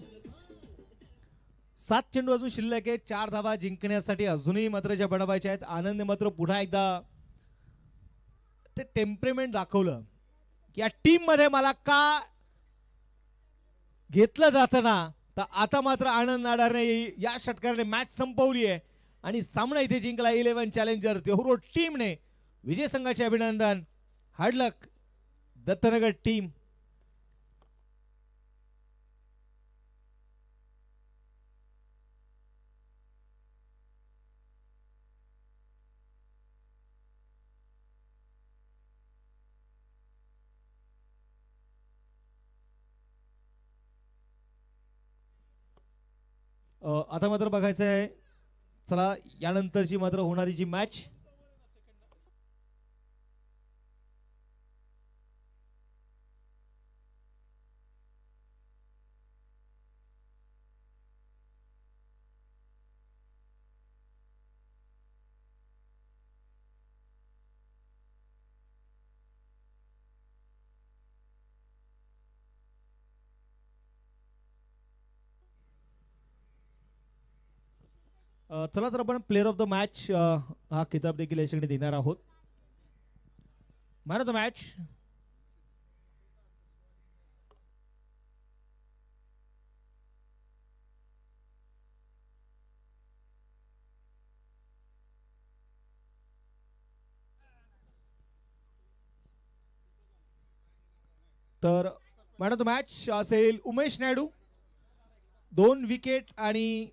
7 चेंडू अजून शिल्लक आहे. 4 धावा जिंकण्यासाठी अजूनही मात्र ज्या बनवायच्या आहेत. आनंद मात्र पुन्हा एकदा ते टेम्परेमेंट दाखवलं की या टीम मध्ये मला का घेतलं जातं ना. तर आता मात्र आनंद नाडारने या षटकाराने मॅच संपवली आहे आणि सामना इथे जिंकला 11 चॅलेंजर देहू टीमने. विजय संघाचे अभिनंदन. Hard luck Dattanagar team. आता मात्र बघायचं आहे. चला यानंतरची मात्र होणारी जी मॅच चला तर आपण प्लेअर ऑफ द मॅच हा किताब देखील याच्याकडे देणार आहोत. मॅन ऑफ द मॅच तर मॅन ऑफ द मॅच असेल उमेश नायडू. 2 विकेट आणि